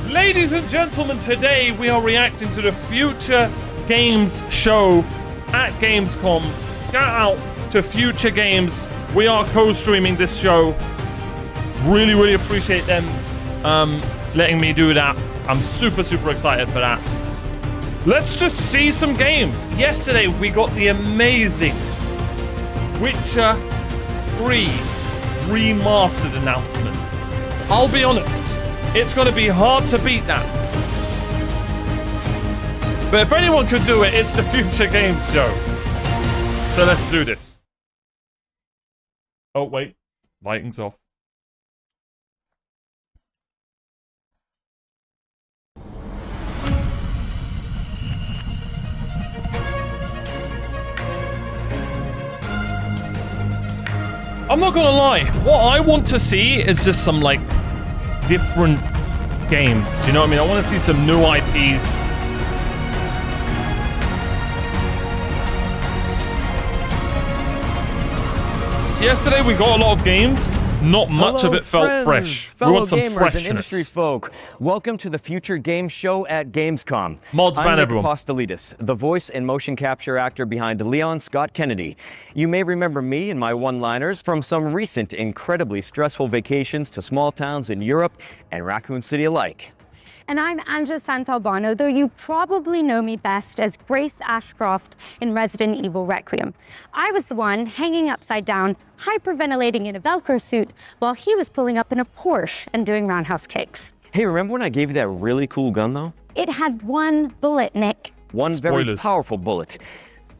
Ladies and gentlemen, today we are reacting to the Future Games show at Gamescom. Shout out to Future Games. We are co-streaming this show. Really appreciate them letting me do that. I'm super excited for that. Let's just see some games. Yesterday we got the amazing Witcher 3 remastered announcement. I'll be honest, it's going to be hard to beat that. But if anyone could do it, it's the Future Games show. So let's do this. Oh wait, lighting's off. I'm not gonna lie, what I want to see is just some, like, different games. Do you know what I mean? I want to see some new IPs. Yesterday we got a lot of games. Not much of it felt fresh. We want some freshness. And industry folk, welcome to the Future Games show at Gamescom. Mods ban everyone. I'm Apostolitis, the voice and motion capture actor behind Leon Scott Kennedy. You may remember me and my one-liners from some recent incredibly stressful vacations to small towns in Europe and Raccoon City alike. And I'm Anja Santalbano, though you probably know me best as Grace Ashcroft in Resident Evil Requiem. I was the one hanging upside down, hyperventilating in a Velcro suit, while he was pulling up in a Porsche and doing roundhouse kicks. Hey, remember when I gave you that really cool gun, though? It had one bullet, Nick. One very powerful bullet.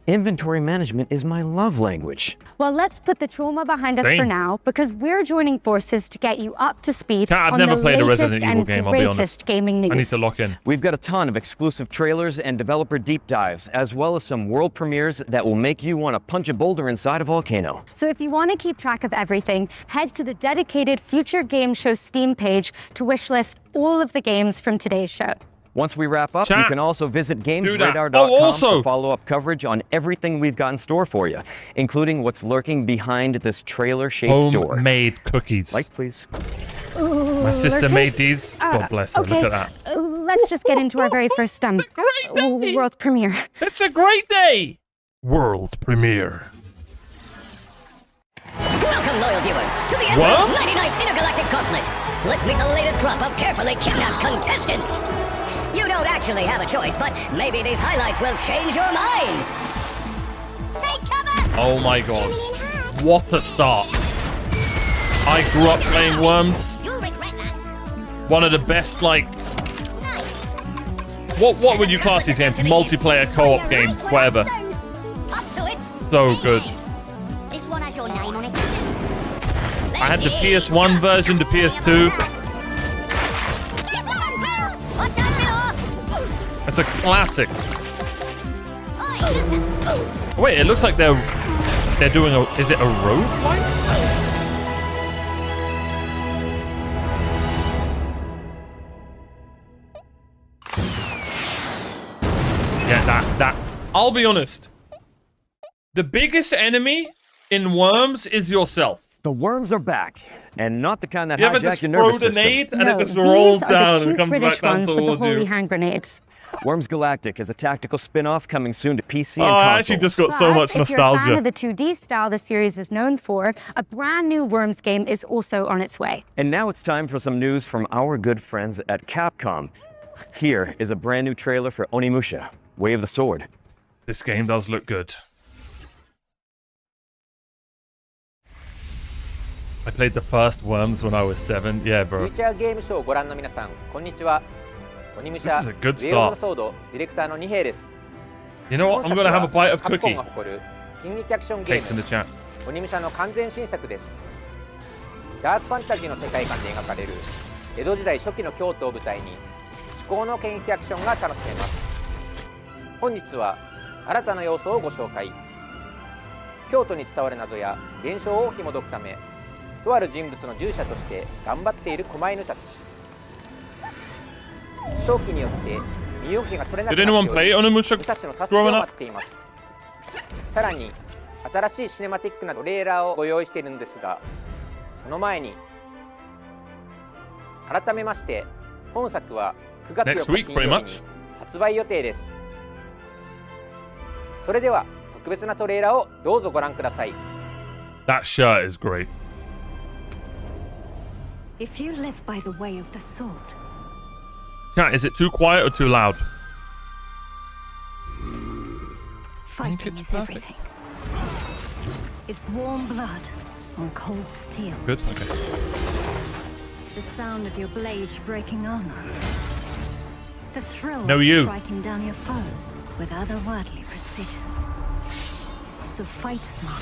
Inventory management is my love language. Well, let's put the trauma behind us for now, because we're joining forces to get you up to speed I've never played a Resident Evil game, I'll be honest. Gaming news. I need to lock in. We've got a ton of exclusive trailers and developer deep dives, as well as some world premieres that will make you want to punch a boulder inside a volcano. So if you want to keep track of everything, head to the dedicated Future Game Show Steam page to wishlist all of the games from today's show. Once we wrap up, you can also visit GamesRadar.com for follow-up coverage on everything we've got in store for you, including what's lurking behind this trailer-shaped door. Homemade cookies. Light, please. Ooh, my sister made these. God bless her. Look at that. Let's just get into our very first world premiere. It's a great day! World premiere. Welcome, loyal viewers, to the Emperor's 99th Intergalactic Gauntlet. Let's meet the latest crop of carefully kidnapped contestants. You don't actually have a choice, but maybe these highlights will change your mind. Take cover! Oh my god. What a start. I grew up playing Worms. You'll regret that. One of the best, like... What would you class these games? Multiplayer co-op games, whatever. So good. This one has your name on it. I had the PS1 version, the PS2. It's a classic. Wait, it looks like they're doing a... Is it a roguelike? Yeah, that. I'll be honest. The biggest enemy in Worms is yourself. The worms are back, and not the kind that you ever hijack just your nervous throw the system. nade and it just rolls down and comes British back down ones with the towards holy you. hand grenades. Worms Galactic is a tactical spin-off coming soon to PC and Oh, consoles. I actually just got so much nostalgia. If you're a fan of the 2D style the series is known for, a brand new Worms game is also on its way. And now it's time for some news from our good friends at Capcom. Here is a brand new trailer for Onimusha, Way of the Sword. This game does look good. I played the first Worms when I was 7. Yeah, bro. Future Game Show ご覧の皆さん、こんにちは。Onimusha This is a good Way of start. the Sword ディレクターの二平です。 You know what? I'm gonna have a bite of カプコン cookie. が誇る近日アクションゲー Takes in the chat. ム、Onimushaの完全新作です。ダークファンタジーの世界観で描かれる江戸時代初期の京都を舞台に至高の剣撃アクションが楽しめます。本日は新たな要素をご紹介。京都に伝わる謎や現象を紐解くため、とある人物の従者として頑張っている狛犬たち。長期によって身動きが取れなくなっており、犬たちの助けを待っています。さらに新しいシネマティックなトレーラーをご用意しているのですが、その前に改めまして本作は9月 Next 4 week, 日 pretty 金曜日 much. に発売予定です。それでは特別なトレーラーをどうぞご覧ください。 That shirt is great. If you live by the way of the sword, Chat, is it too quiet or too loud? fighting it's is perfect. everything. It's warm blood on cold steel. Good, okay. The sound of your blade breaking armor. The thrill No, of you. striking down your foes with otherworldly precision. So fight smart.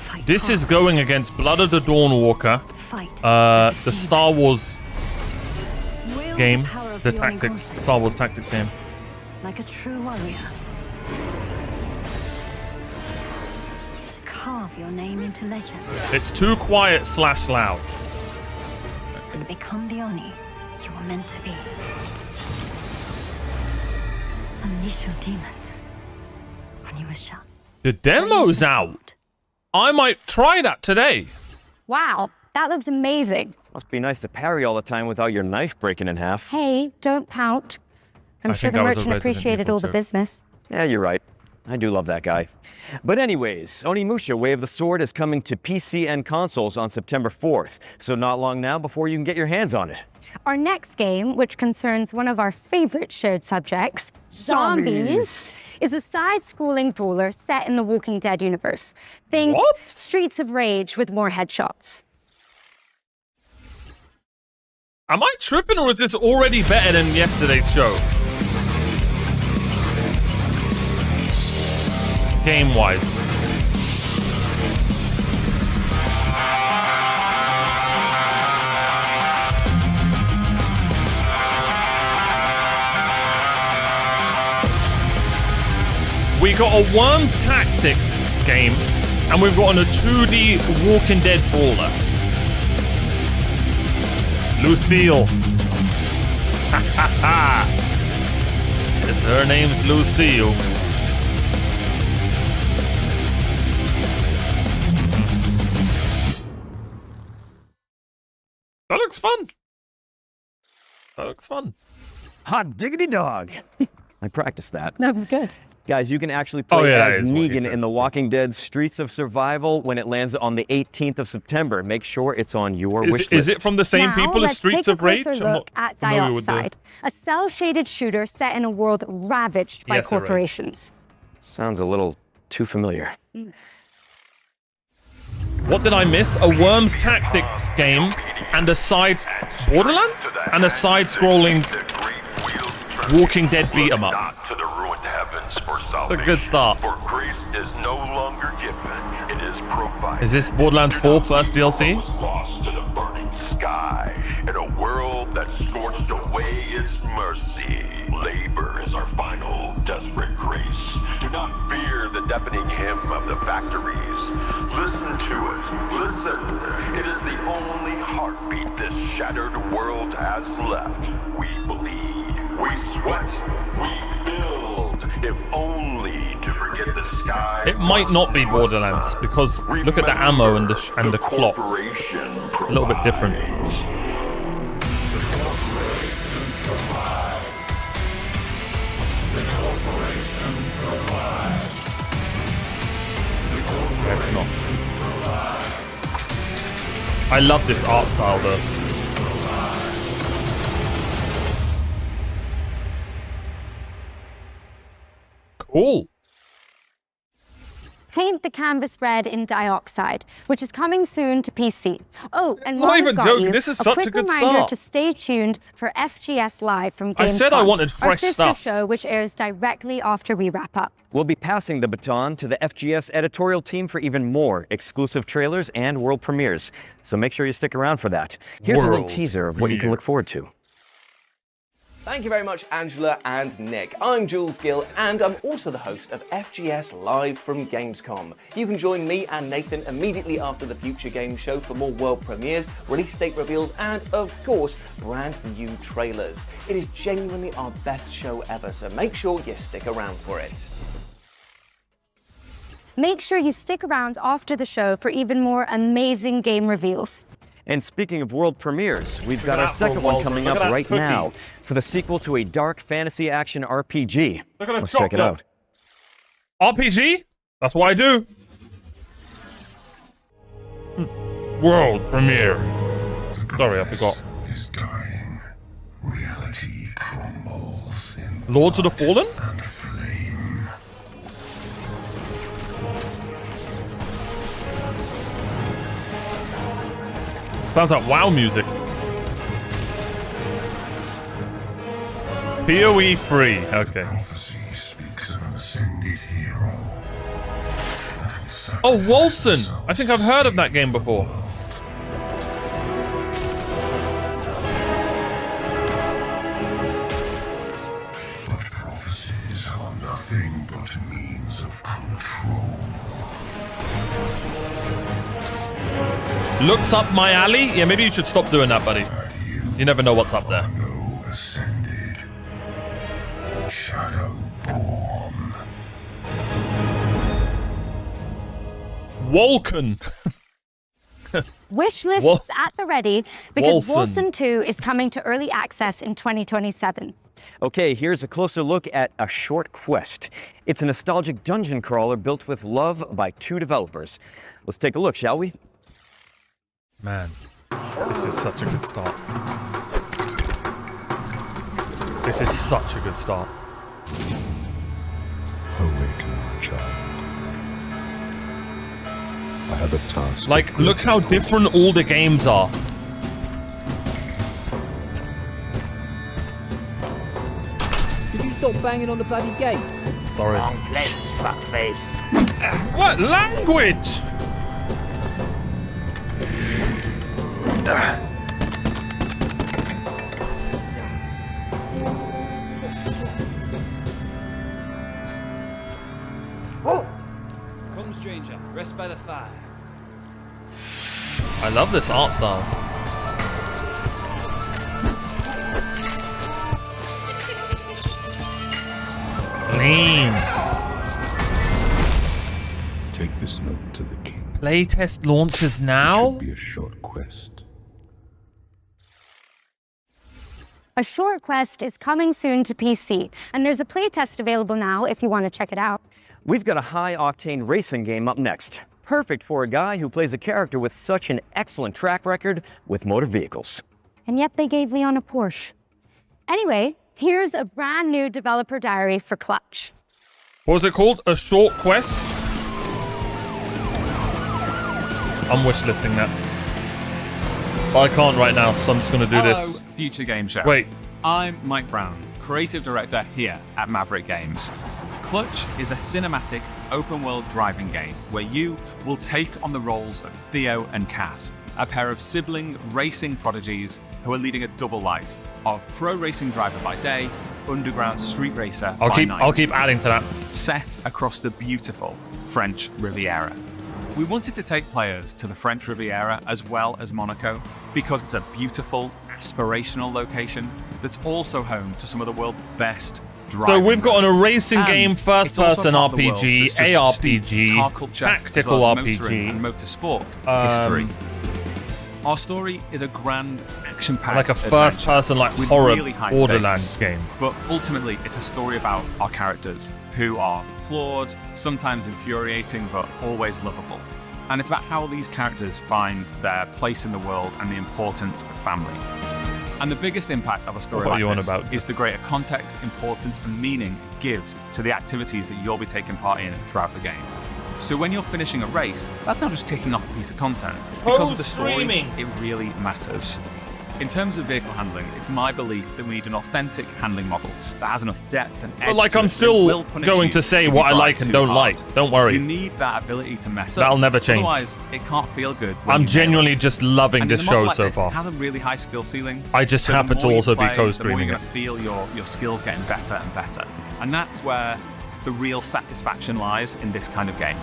Fight This hard. is going against Blood of the Dawnwalker, Fight the Star Wars Wield game, power of the the tactics, unconquered. Star Wars tactics game. Like a true warrior. Carve your name into legend It's too quiet / loud. and become the Oni you were meant to be. Unleash your demons. Onimusha. The demo's out. I might try that today. Wow, that looks amazing. Must be nice to parry all the time without your knife breaking in half. Hey, don't pout. I'm I sure think the that was a merchant Resident appreciated Evil all the joke. business. Yeah, you're right. I do love that guy. But anyways, Onimusha Way of the Sword is coming to PC and consoles on September 4th, so not long now before you can get your hands on it. Our next game, which concerns one of our favorite shared subjects, zombies, is a side-scrolling brawler set in the Walking Dead universe. Think What? Streets of Rage with more headshots. Am I tripping or is this already better than yesterday's show? Game-wise. We got a Worms Tactic game, and we've got a 2D Walking Dead brawler. Lucille. Ha ha ha. Yes, her name's Lucille. That looks fun. That looks fun. Hot diggity dog! I practiced that. That was good. Guys, you can actually play yeah, that as is what he Negan in says. The Walking Dead Streets of Survival when it lands on the 18th of September. Make sure it's on your wish list. Is it from the same Now, people as let's Streets take of Rage? a closer look at Dioxide, a cell-shaded shooter set in a world ravaged by Yes, there is. corporations. Sounds a little too familiar. What did I miss? A Worms Tactics game and a side Borderlands and a side-scrolling Walking Dead beat 'em up. Not to the ruined heavens for A salvation. good start. For grace is no longer given; it is provided. Is this Borderlands 4 first DLC? Was lost to the burning sky in a world that scorched away its mercy. Labor is our final desperate grace. Do not fear the deafening hymn of the factories. Listen to it. Listen. It is the only heartbeat this shattered world has left. We bleed. We sweat. We build. If only to forget the sky. It might not be Borderlands because look at the ammo and the clock. A little bit different. It's not. I love this art style though. Cool. Paint the canvas red in Dioxide, which is coming soon to PC. Oh, and Not while even we've got joking, you, this is such a quick good reminder start. to stay tuned for FGS Live from Gamescom. I said I wanted our fresh sister stuff. show, which airs directly after we wrap up. We'll be passing the baton to the FGS editorial team for even more exclusive trailers and world premieres. So make sure you stick around for that. Here's a little World teaser of what you can premiere. look forward to. Thank you very much, Angela and Nick. I'm Jules Gill, and I'm also the host of FGS Live from Gamescom. You can join me and Nathan immediately after the Future Games show for more world premieres, release date reveals, and of course, brand new trailers. It is genuinely our best show ever, so make sure you stick around for it. Make sure you stick around after the show for even more amazing game reveals. And speaking of world premieres, we've got our at that second one world coming premiere. up Look at that right cookie. now for the sequel to a dark fantasy action RPG. Look at that Let's check it chocolate. out. RPG? That's what I do. World premiere. Sorry, I forgot. Is dying. Reality crumbles in Lords of the Fallen? and flame. Sounds like WoW music. PoE free. Okay. Prophecy speaks of an ascended hero. that will sacrifice Oh, Wolson! himself I think I've heard of that game before. But prophecies are nothing but means of control. Looks up my alley? Yeah, maybe you should stop doing that, buddy. You never know what's up there. No ascended. Shadowborn. Wolken! Wish lists Wol- at the ready because Wolson. Wolson 2 is coming to early access in 2027. Okay, here's a closer look at A Short Quest. It's a nostalgic dungeon crawler built with love by 2 developers. Let's take a look, shall we? Man, this is such a good start. This is such a good start. Awaken, child. I have a task. Like, look how different all the games are. Could you stop banging on the bloody gate? Sorry. Place, fuckface. What language? Come, stranger. Rest by the fire. I love this art style. Lean. Take this note to the king. Playtest launches now? Be a short quest. A Short Quest is coming soon to PC, and there's a playtest available now if you want to check it out. We've got a high-octane racing game up next. Perfect for a guy who plays a character with such an excellent track record with motor vehicles. And yet they gave Leon a Porsche. Anyway, here's a brand new developer diary for Clutch. What was it called? A Short Quest? I'm wishlisting that. But I can't right now, so I'm just gonna do this. Future Game Show. Wait. I'm Mike Brown, creative director here at Maverick Games. Clutch is a cinematic, open-world driving game where you will take on the roles of Theo and Cass, a pair of sibling racing prodigies who are leading a double life of pro racing driver by day, underground street racer by night. I'll keep adding to that. Set across the beautiful French Riviera. We wanted to take players to the French Riviera as well as Monaco because it's a beautiful, aspirational location that's also home to some of the world's best So driving we've got a roads. racing And game, it's also first-person part of the world RPG, that's just steeped ARPG, car culture, tactical as well as motoring RPG. and motorsport history. Our story is a grand, action-packed Like a first-person, like with horror really high Borderlands stakes. game. But ultimately, it's a story about our characters, who are flawed, sometimes infuriating, but always lovable. And it's about how these characters find their place in the world and the importance of family. And the biggest impact of a story What are you on like this about? is the greater context, importance, and meaning it gives to the activities that you'll be taking part in throughout the game. So when you're finishing a race, that's not just ticking off a piece of content. Because of the story, Streaming. it really matters. In terms of vehicle handling, it's my belief that we need an authentic handling model that has enough depth and edge. But like, to I'm it that still will punish going you to say if you what I drive like and too don't hard. like. Don't worry. You need that ability to mess up. That'll never change. Otherwise, it can't feel good. when I'm you nail genuinely it. just loving And in this a model show like so this, far. It has a really high skill ceiling. I just So the happen to more you also be play, co-streaming the more it. you're gonna feel your skills getting better and better. And that's where the real satisfaction lies in this kind of game.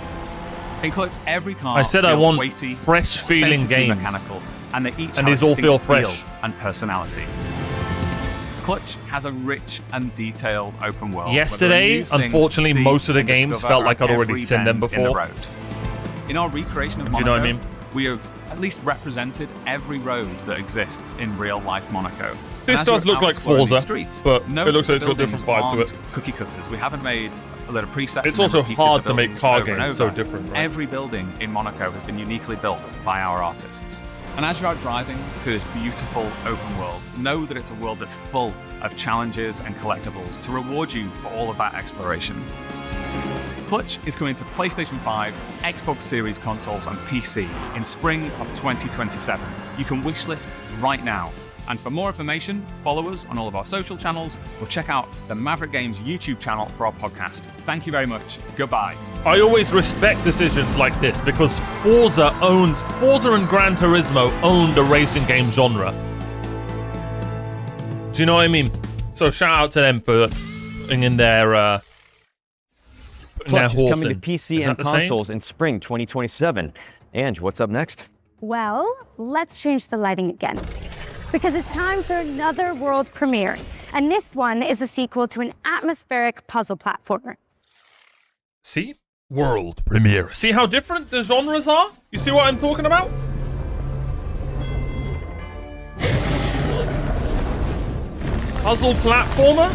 In Clutch, every car I said I feels want weighty, fresh-feeling authentically games. mechanical, and they each And have these a all feel distinct fresh. feel and personality. Clutch has a rich and detailed open world. Yesterday, where there are new things unfortunately, to see most of the and games discover felt like at I'd already every seen them bend in the before. road. In our recreation of Do you know what I Monaco, mean? we have at least represented every road that exists in real-life Monaco. This does look like Forza, but it looks like it's got a different vibe to it. Cookie cutters. We haven't made a lot of presets. It's also hard to make car games so different, right? Every building in Monaco has been uniquely built by our artists. And as you're out driving through this beautiful open world, know that it's a world that's full of challenges and collectibles to reward you for all of that exploration. Clutch is coming to PlayStation 5, Xbox Series consoles, and PC in spring of 2027. You can wishlist right now. And for more information, follow us on all of our social channels or check out the Maverick Games YouTube channel for our podcast. Thank you very much. Goodbye. I always respect decisions like this because Forza and Gran Turismo owned a racing game genre. Do you know what I mean? So shout out to them for putting in their Clutch is coming to PC and consoles in spring 2027. Ange, what's up next? Well, let's change the lighting again, because it's time for another world premiere. And this one is a sequel to an atmospheric puzzle platformer. See? World premiere. See how different the genres are? You see what I'm talking about? Puzzle platformer?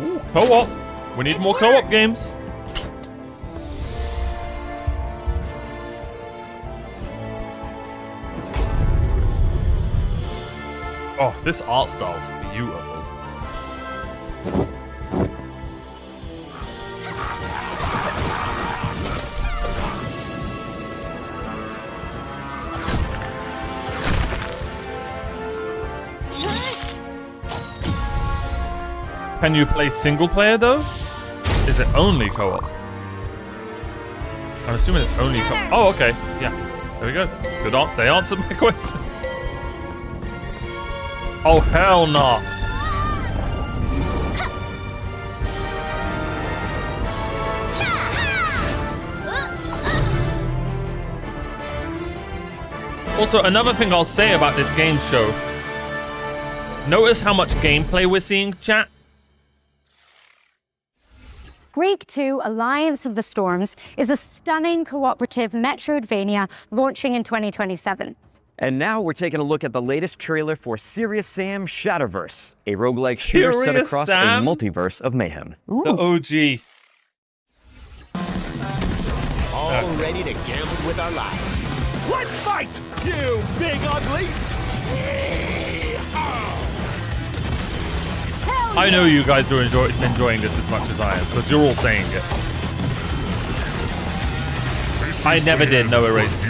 Ooh, co-op. We need more co-op games. Oh, this art style is beautiful. Can you play single player though? Is it only co-op? I'm assuming it's only co-op. Oh, okay. Yeah. There we go. Good. They answered my question. Oh, hell no. Also, another thing I'll say about this game show. Notice how much gameplay we're seeing, chat? Break 2 Alliance of the Storms is a stunning cooperative Metroidvania launching in 2027. And now we're taking a look at the latest trailer for Serious Sam Shatterverse, a roguelike shooter set across a multiverse of mayhem. Ooh. The OG. All ready to gamble with our lives. Let's fight, you big ugly! I know you guys are enjoying this as much as I am, because you're all saying it. I never did, no erased.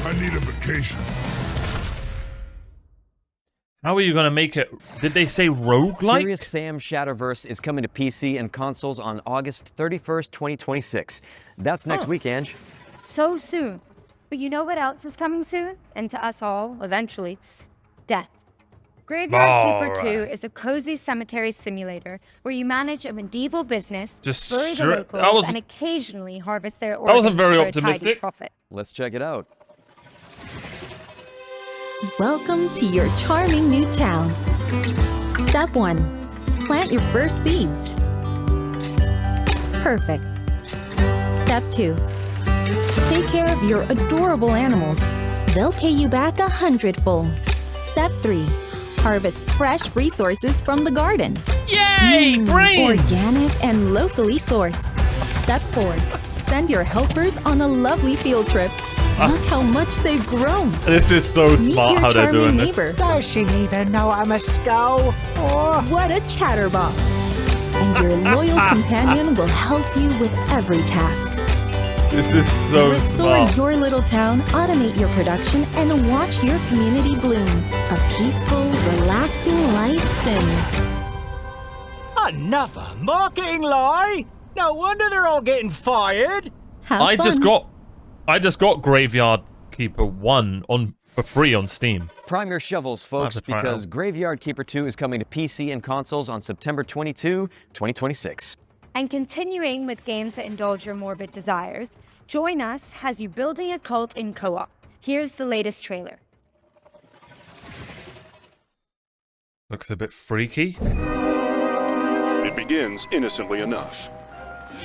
I need a vacation. How are you going to make it? Did they say roguelike? Serious Sam Shatterverse is coming to PC and consoles on August 31st, 2026. That's next week, Ange. So soon. But you know what else is coming soon? And to us all, eventually, death. Graveyard Keeper 2 is a cozy cemetery simulator where you manage a medieval business, bury the locals, and occasionally harvest their organs. That wasn't very for optimistic. A tidy profit. Let's check it out. Welcome to your charming new town. Step 1. Plant your first seeds. Perfect. Step 2. Take care of your adorable animals. They'll pay you back 100-fold. Step 3. Harvest fresh resources from the garden. Yay! Brains! Organic and locally sourced. Step 4. Send your helpers on a lovely field trip. Look how much they've grown. This is so smart how they're doing this. Does she even know I'm a skull? Oh. What a chatterbox. And your loyal companion will help you with every task. This is so Restore smart. your little town, automate your production, and watch your community bloom. A peaceful, relaxing life sim. Another marketing lie? No wonder they're all getting fired. I just got Graveyard Keeper 1 for free on Steam. Prime your shovels, folks, because Graveyard Keeper 2 is coming to PC and consoles on September 22, 2026. And continuing with games that indulge your morbid desires, join us as you building a cult in co-op. Here's the latest trailer. Looks a bit freaky. begins innocently enough.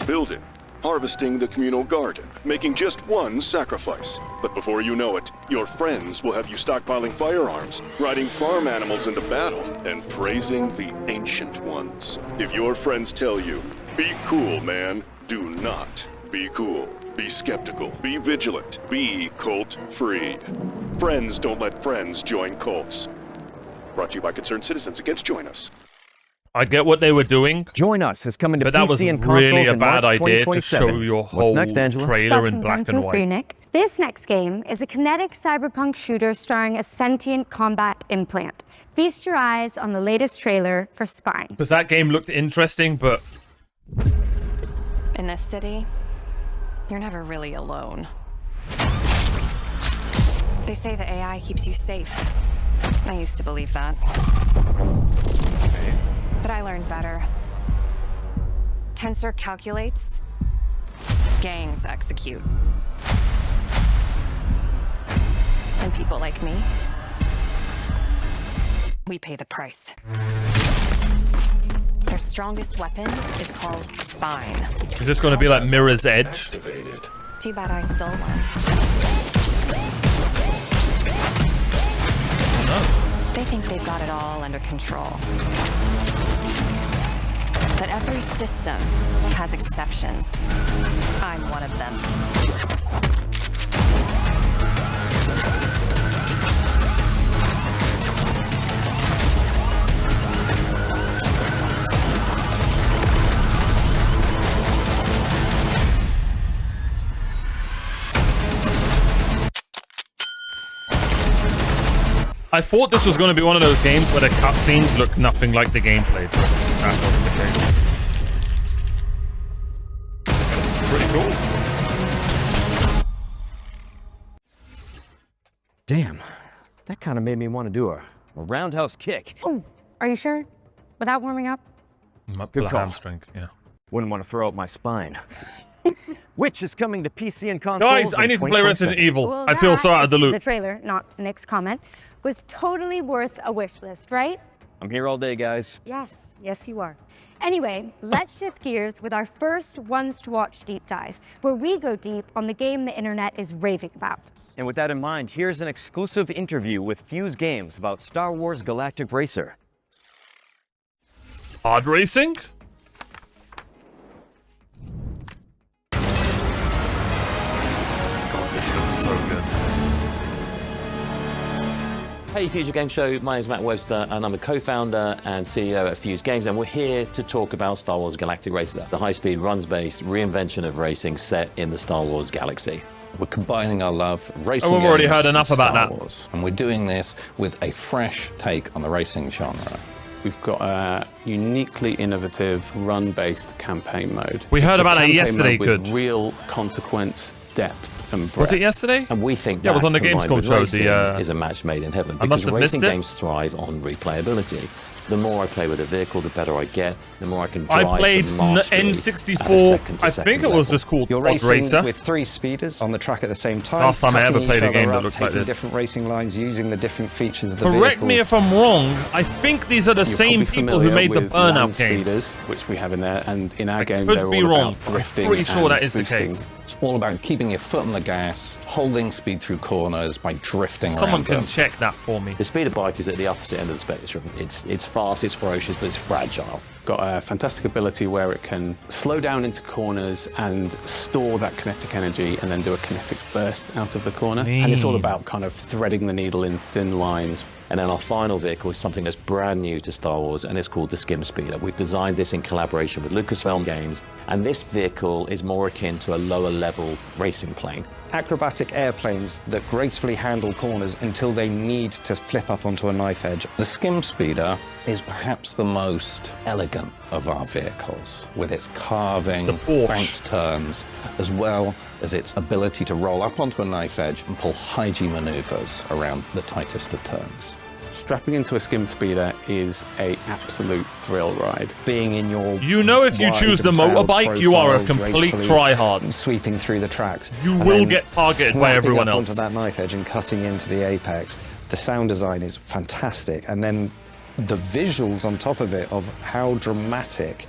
Building, harvesting the communal garden, making just one sacrifice. But before you know it, your friends will have you stockpiling firearms, riding farm animals into battle, and praising the ancient ones. If your friends tell you, be cool, man, do not be cool. Be skeptical, be vigilant, be cult-free. Friends don't let friends join cults. Brought to you by Concerned Citizens Against Join Us. I get what they were doing. Join Us is coming to but that was PC and consoles really a in bad March idea to show your whole next, Angela? trailer in black and white. Nick. This next game is a kinetic cyberpunk shooter starring a sentient combat implant. Feast your eyes on the latest trailer for Spine. Because that game looked interesting, but... In this city, you're never really alone. They say the AI keeps you safe. I used to believe that. But I learned better. Tensor calculates, gangs execute. And people like me, we pay the price. Their strongest weapon is called Spine. Is this going to be like Mirror's Edge? Too bad I stole one. They think they've got it all under control. But every system has exceptions. I'm one of them. I thought this was going to be one of those games where the cutscenes look nothing like the gameplay. That wasn't the case. It's pretty cool. Damn, that kind of made me want to do a roundhouse kick. Oh, are you sure? Without warming up? Might Good pull a call. hamstring, yeah. Wouldn't want to throw out my spine. Which is coming to PC and consoles. Guys, I need to play Resident Evil. Well, I feel so out of the loop. The trailer, not Nick's comment, was totally worth a wish list, right? I'm here all day, guys. Yes, yes you are. Anyway, let's shift gears with our first Ones to Watch deep dive, where we go deep on the game the internet is raving about. And with that in mind, here's an exclusive interview with Fuse Games about Star Wars Galactic Racer. Hard racing? God, this looks so good. Hey Future Game Show, my name is Matt Webster and I'm a co-founder and CEO at Fuse Games, and we're here to talk about Star Wars Galactic Racer, the high-speed runs-based reinvention of racing set in the Star Wars galaxy. We're combining our love of racing we've already games heard enough with about Star that. Wars. And we're doing this with a fresh take on the racing genre. We've got a uniquely innovative run-based campaign mode. We heard It's a about it campaign yesterday, mode with good. real consequence, depth, and breadth. Was it yesterday? And we think Yeah, it was that, on the combined Gamescom with show, racing, the, is a match made in heaven. I must Because have missed racing it. games thrive on replayability. The more I play with a vehicle, the better I get. The more I can drive. I played the mastery N64, at a I second think it was level. just called You're Pod racing Racer. with three speeders on the track at the same time. Last time I ever cutting played each a game other that up, looked like taking this. different racing lines, using the different features of the Correct me vehicles. if I'm wrong, I think these are the same people who made the Burnout games. Which we have in there, and in our I game could they're be all wrong. about drifting. I'm pretty sure and that is the boosting. case. It's all about keeping your foot on the gas, holding speed through corners by drifting Someone around can them. check that for me. The speeder bike is at the opposite end of the spectrum. It's fast, it's ferocious, but it's fragile. Got a fantastic ability where it can slow down into corners and store that kinetic energy and then do a kinetic burst out of the corner. And it's all Mean. about kind of threading the needle in thin lines. And then our final vehicle is something that's brand new to Star Wars, and it's called the Skim Speeder. We've designed this in collaboration with Lucasfilm Games, and this vehicle is more akin to a lower level racing plane. Acrobatic airplanes that gracefully handle corners until they need to flip up onto a knife edge. The Skim Speeder is perhaps the most elegant of our vehicles, with its carving, banked turns, as well as its ability to roll up onto a knife edge and pull high G maneuvers around the tightest of turns. Strapping into a skim speeder is a absolute thrill ride. Being in your You know if you wide choose the and proud motorbike, you are a profile, complete gracefully tryhard. Sweeping through the tracks. You and will then get targeted by snapping everyone up else. onto that knife edge and cutting into the apex. The sound design is fantastic, and then the visuals on top of it of how dramatic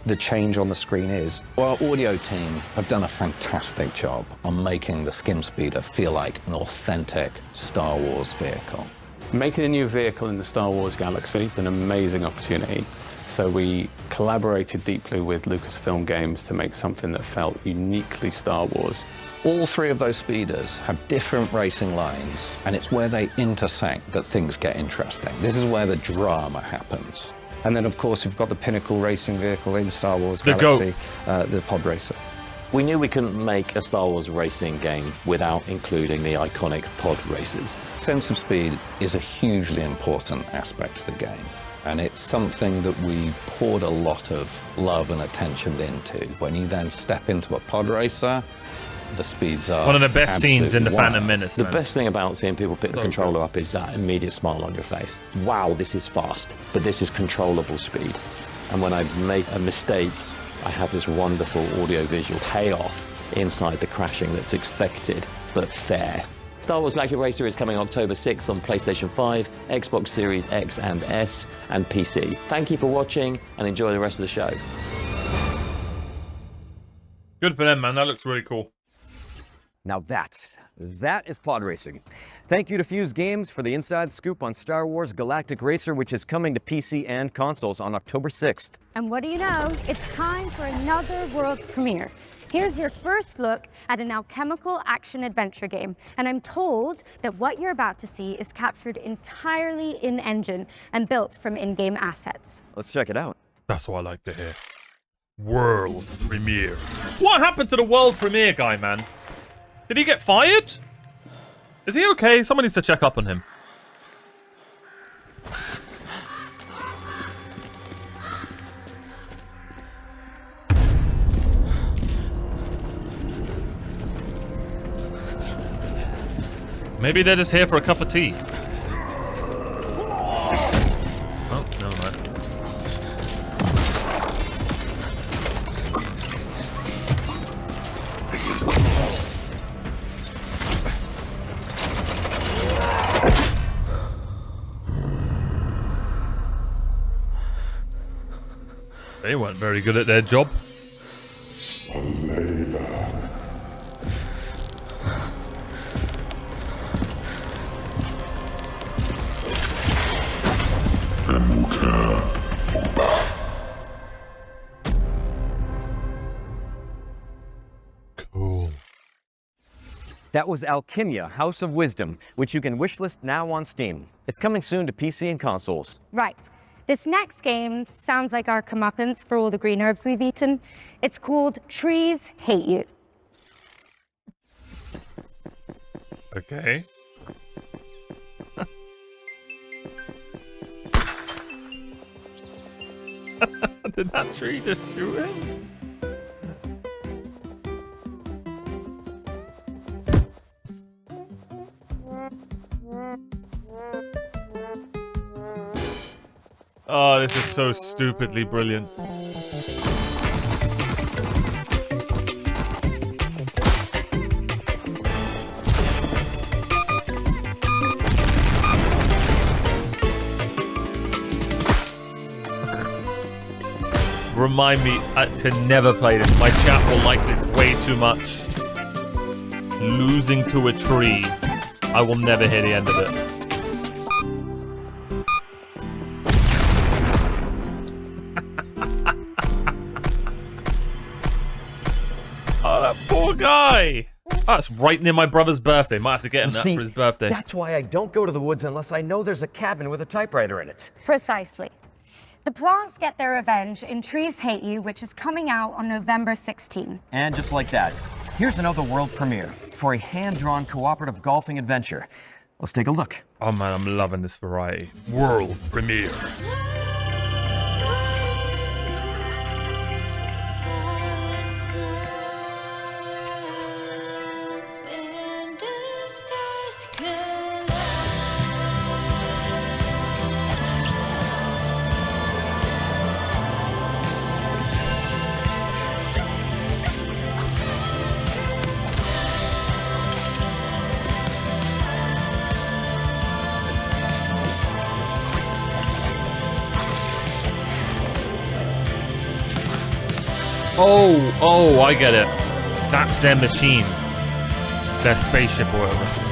the change on the screen is. Our audio team have done a fantastic job on making the skim speeder feel like an authentic Star Wars vehicle. Making a new vehicle in the Star Wars galaxy is an amazing opportunity. So we collaborated deeply with Lucasfilm Games to make something that felt uniquely Star Wars. All three of those speeders have different racing lines, and it's where they intersect that things get interesting. This is where the drama happens. And then, of course, we've got the pinnacle racing vehicle in Star Wars Galaxy, the Pod Racer. We knew we couldn't make a Star Wars racing game without including the iconic pod races. Sense of speed is a hugely important aspect of the game. And it's something that we poured a lot of love and attention into. When you then step into a pod racer, the speeds are one of the best scenes in the wild. Phantom Menace. The best thing about seeing people pick the controller up is that immediate smile on your face. Wow, this is fast, but this is controllable speed. And when I make a mistake, I have this wonderful audio-visual payoff inside the crashing that's expected, but fair. Star Wars Galactic Racer is coming October 6th on PlayStation 5, Xbox Series X and S, and PC. Thank you for watching, and enjoy the rest of the show. Good for them, man. That looks really cool. Now that is pod racing. Thank you to Fuse Games for the inside scoop on Star Wars Galactic Racer, which is coming to PC and consoles on October 6th. And what do you know? It's time for another world premiere. Here's your first look at an alchemical action-adventure game, and I'm told that what you're about to see is captured entirely in-engine and built from in-game assets. Let's check it out. That's what I like to hear. World premiere. What happened to the world premiere guy, man? Did he get fired? Is he okay? Someone needs to check up on him. Maybe they're just here for a cup of tea. Oh, no, no. They weren't very good at their job. Cool. That was Alchemia, House of Wisdom, which you can wishlist now on Steam. It's coming soon to PC and consoles. Right. This next game sounds like our comeuppance for all the green herbs we've eaten. It's called Trees Hate You. Okay. Did that tree just shoot him? Oh, this is so stupidly brilliant. Remind me to never play this. My chat will like this way too much. Losing to a tree. I will never hear the end of it. Oh, that poor guy. Oh, that's right near my brother's birthday. Might have to get him that for his birthday. That's why I don't go to the woods unless I know there's a cabin with a typewriter in it. Precisely. The plants get their revenge in Trees Hate You, which is coming out on November 16. And just like that, here's another world premiere for a hand-drawn cooperative golfing adventure. Let's take a look. Oh man, I'm loving this variety. World premiere. Oh, I get it. That's their machine. Their spaceship or whatever.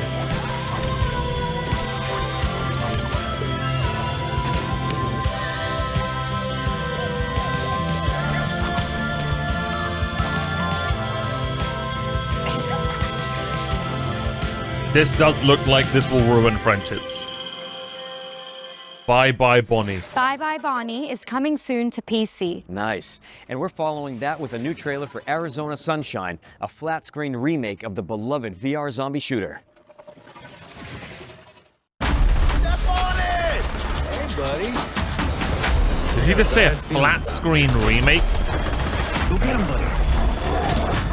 This does look like this will ruin friendships. Bye Bye Bonnie. Bye Bye Bonnie is coming soon to PC. Nice. And we're following that with a new trailer for Arizona Sunshine, a flat-screen remake of the beloved VR zombie shooter. Step on it! Hey, buddy. Did he just say a flat-screen remake? Go get him, buddy.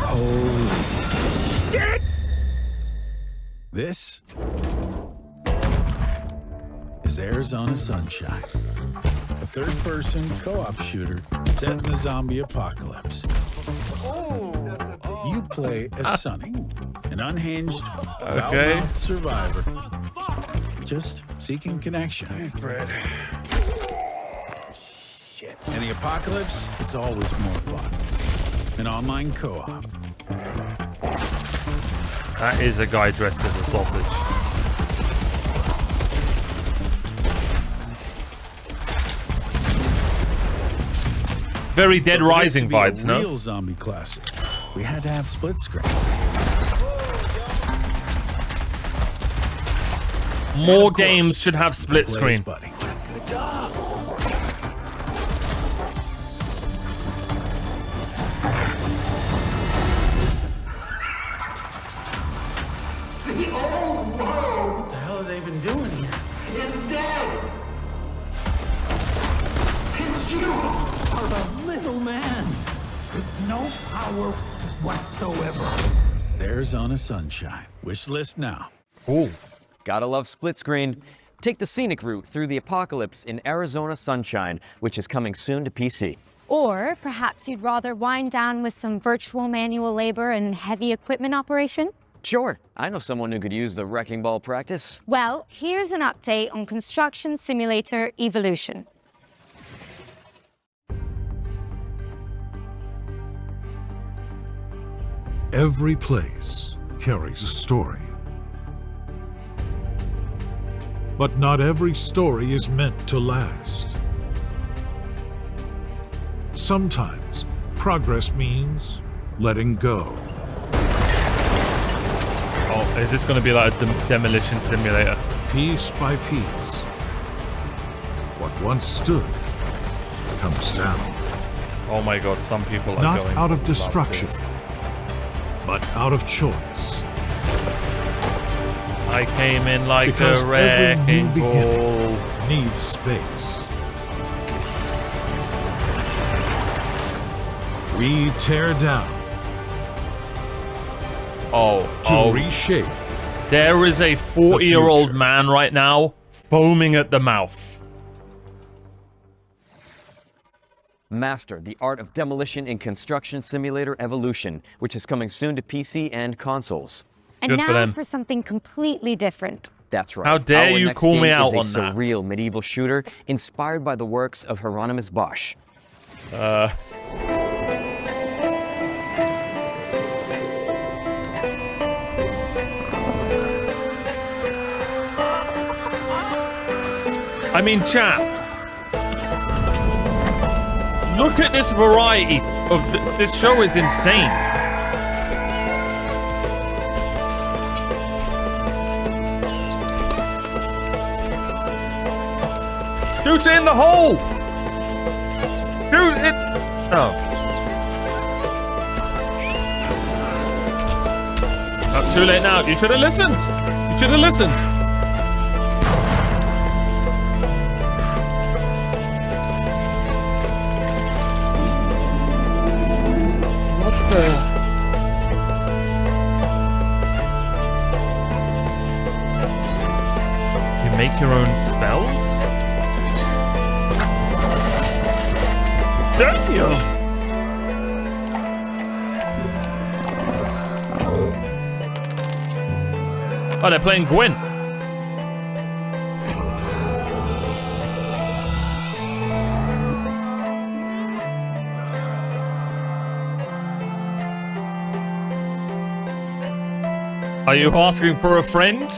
Holy shit! This is Arizona Sunshine, a third-person co-op shooter set in the zombie apocalypse. You play as Sonny, an unhinged, foul-mouthed survivor, just seeking connection. Hey, Fred. Shit. In the apocalypse, it's always more fun. An online co-op. That is a guy dressed as a sausage. Very Dead Rising vibes, no? Real zombie classic. We had to have split screen. More games should have split screen. Buddy. Good dog. What the hell have they been doing here? It's dead. It's you are the little man with no power whatsoever. Arizona Sunshine. Wish list now. Ooh. Gotta love split screen. Take the scenic route through the apocalypse in Arizona Sunshine, which is coming soon to PC. Or perhaps you'd rather wind down with some virtual manual labor and heavy equipment operation? Sure, I know someone who could use the wrecking ball practice. Well, here's an update on Construction Simulator Evolution. Every place carries a story. But not every story is meant to last. Sometimes progress means letting go. Oh, is this going to be like a demolition simulator? Piece by piece, what once stood comes down. Oh my god, some people are not going out of love destruction, this. but out of choice. I came in like Because a wrecking every new ball. beginning needs space. We tear down to reshape. There is a 40-year-old man right now foaming at the mouth. Master the art of demolition in Construction Simulator Evolution, which is coming soon to PC and consoles. And Good now for them. for something completely different. That's right. How dare Our you next call me game out is a on that. surreal medieval shooter inspired by the works of Hieronymus Bosch. I mean, chat. Look at this variety of this show is insane. Shoot it in the hole! Shoot it! Oh. Not too late now. You should have listened. You should have listened. What's the... You make your own spells? Damn! Oh, they're playing Gwyn. Are you asking for a friend?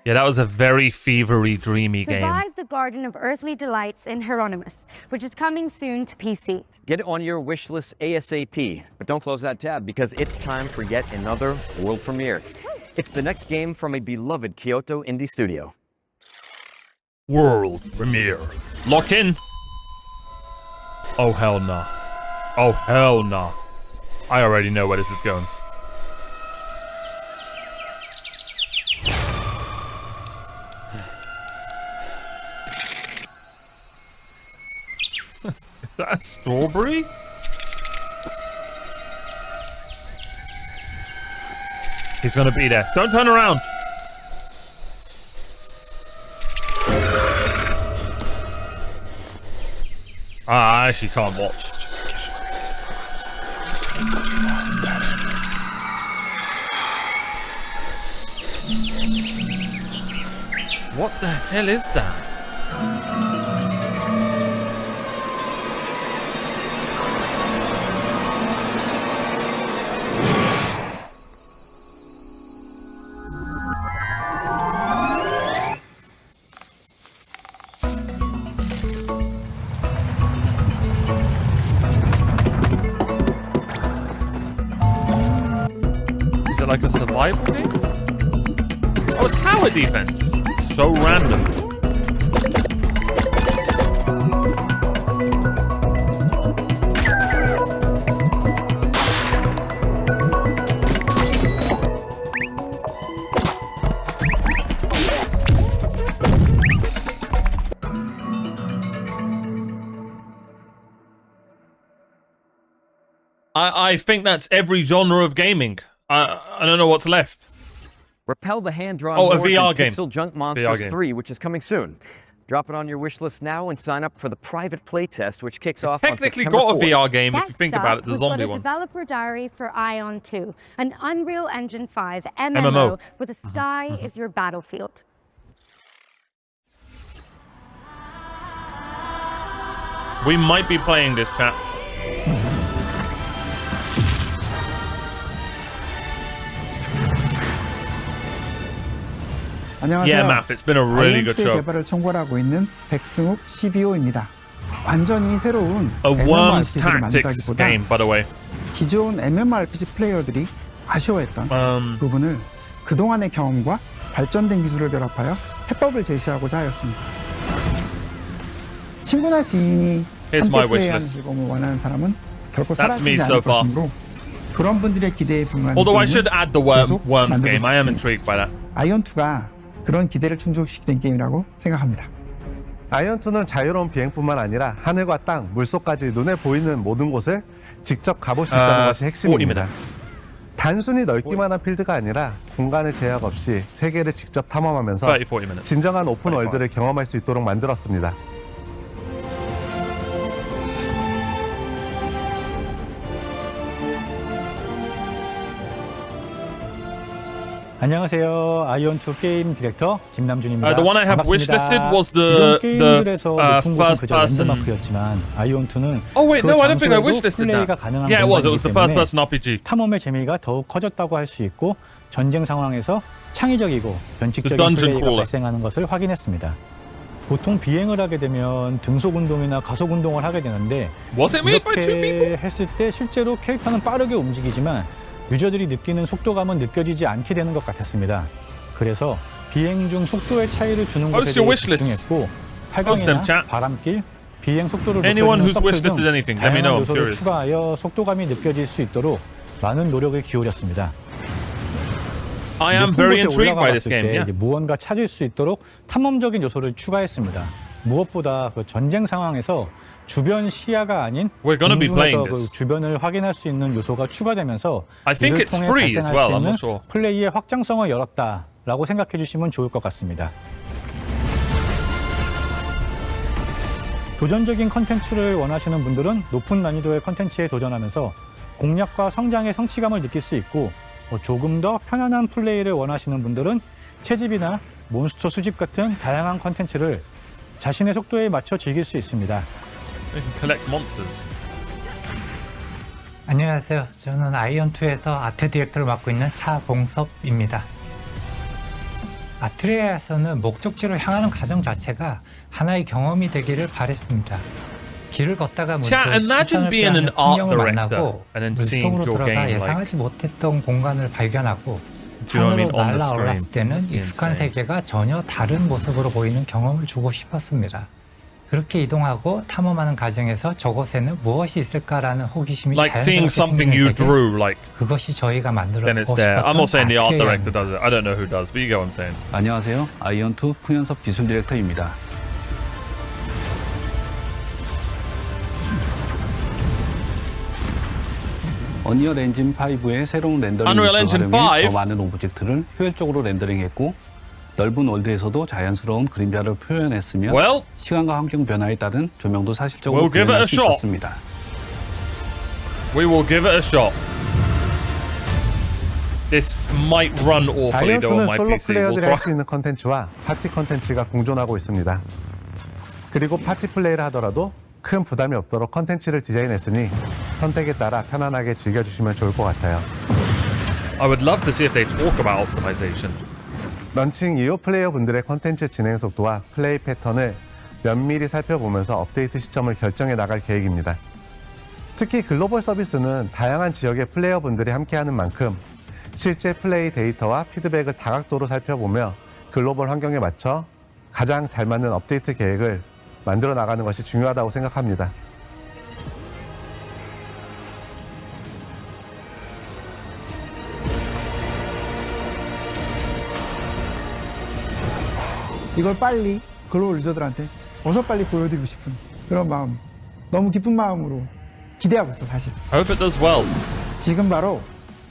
Yeah, that was a very fevery, dreamy game. Survive the Garden of Earthly Delights in Hieronymus, which is coming soon to PC. Get it on your wish list ASAP, but don't close that tab because it's time for yet another world premiere. It's the next game from a beloved Kyoto indie studio. World premiere. Lock in. Oh, hell no. Oh, hell no. I already know where this is going. Is that a strawberry? He's gonna be there. Don't turn around. I actually can't watch. What the hell is that? Like a survival game? Oh, it's tower defense. It's so random. I think that's every genre of gaming. I don't know what's left. Repel the hand-drawn a VR game. Pixel Junk Monsters 3, which is coming soon. Drop it on your wish list now and sign up for the private playtest, which kicks off on technically September got a 4th. VR game if you think about it, the zombie one. We've got a developer diary for Ion 2, an Unreal Engine 5 MMO where the sky is your battlefield. We might be playing this, chat. 안녕하세요. Yeah, Math, it's been a really good show. 개발을 총괄하고 있는 백승욱 CBO입니다. 완전히 새로운 A Worms MMORPG를 Tactics 만들다기보다 game, by the way. 기존 MMORPG 플레이어들이 아쉬워했던 부분을 그동안의 경험과 발전된 기술을 결합하여 해법을 제시하고자 하였습니다. 친구나 지인이 함께 플레이하는 즐거움을 원하는 사람은 결코 사라지지 않을 것이므로 그런 분들의 기대에 부응하는 Although I should add the Worms game, I am intrigued by that. 아이언2가 그런 기대를 충족시키는 게임이라고 생각합니다. 아이언2는 자유로운 비행뿐만 아니라 하늘과 땅, 물속까지 눈에 보이는 모든 곳을 직접 가볼 수 있다는 것이 핵심입니다. 단순히 넓기만 한 필드가 아니라 공간의 제약 없이 세계를 직접 탐험하면서 진정한 오픈 월드를 경험할 수 있도록 만들었습니다. 안녕하세요. 아이언2 게임 디렉터 김남준입니다. The one I have wishlisted was the first person. 아이언2는 Oh wait, no, I don't think I wishlisted that. Yeah, it was the first person RPG. 탐험의 재미가 더욱 커졌다고 할 수 있고 전쟁 상황에서 창의적이고 변칙적인 플레이가 발생하는 것을 확인했습니다. 보통 비행을 하게 되면 등속 운동이나 가속 운동을 하게 되는데 이렇게 했을 때 실제로 캐릭터는 빠르게 움직이지만 유저들이 느끼는 속도감은 느껴지지 않게 되는 것 같았습니다. 그래서 비행 중 속도의 차이를 주는 것에 대해 집중했고 팔강이나 바람길, 비행 속도를 높이는 서클 등 다양한 요소를 추가하여 속도감이 느껴질 수 있도록 많은 노력을 기울였습니다. I am very intrigued by this game. Yeah. 무언가 찾을 수 있도록 탐험적인 요소를 추가했습니다. 무엇보다 그 전쟁 상황에서 주변 시야가 아닌 공중에서 그 주변을 확인할 수 있는 요소가 추가되면서 이를 통해 발생할 수 있는 플레이의 확장성을 열었다라고 생각해 주시면 좋을 것 같습니다. 도전적인 컨텐츠를 원하시는 분들은 높은 난이도의 컨텐츠에 도전하면서 공략과 성장의 성취감을 느낄 수 있고 조금 더 편안한 플레이를 원하시는 분들은 채집이나 몬스터 수집 같은 다양한 컨텐츠를 자신의 속도에 맞춰 즐길 수 있습니다. You can collect monsters. 안녕하세요. 저는 아이언2에서 아트 디렉터를 맡고 있는 차봉섭입니다. 아트리아에서는 목적지로 향하는 과정 자체가 하나의 경험이 되기를 바랬습니다. 길을 걷다가 문득 시선을 빼앗는 풍경을 만나고 물속으로 들어가 예상하지 못했던 공간을 발견하고 산으로 날아올랐을 때는 익숙한 세계가 전혀 다른 모습으로 보이는 경험을 주고 싶었습니다. 그렇게 이동하고 탐험하는 과정에서 저곳에는 무엇이 있을까라는 호기심이 자연스럽게 생기는 세계, 그것이 저희가 만들어보고 싶었던 I'm not saying the art director 아트리아입니다. does it. I don't know who does, but you get what I'm saying. 안녕하세요. 아이언2 풍현섭 기술 디렉터입니다. 언리얼 엔진 5의 새로운 렌더링 기술을 활용해 더 많은 오브젝트를 효율적으로 렌더링했고 넓은 월드에서도 자연스러운 그림자를 표현했으며 시간과 환경 변화에 따른 조명도 사실적으로 구현할 수 있었습니다. We will give it a shot. This might run awfully though on 다이언2는 my 솔로 PC. 플레이어들이 할 수 있는 컨텐츠와 파티 컨텐츠가 공존하고 있습니다. 그리고 파티 플레이를 하더라도 큰 부담이 없도록 컨텐츠를 디자인했으니 선택에 따라 편안하게 즐겨주시면 좋을 것 같아요. I would love to see if they talk about optimization. 런칭 이후 플레이어분들의 컨텐츠 진행 속도와 플레이 패턴을 면밀히 살펴보면서 업데이트 시점을 결정해 나갈 계획입니다. 특히 글로벌 서비스는 다양한 지역의 플레이어분들이 함께하는 만큼 실제 플레이 데이터와 피드백을 다각도로 살펴보며 글로벌 환경에 맞춰 가장 잘 맞는 업데이트 계획을 만들어 나가는 것이 중요하다고 생각합니다. 이걸 빨리 글로벌 유저들한테 어서 빨리 보여드리고 싶은 그런 마음, 너무 기쁜 마음으로 기대하고 있어 사실. I hope it does well. 지금 바로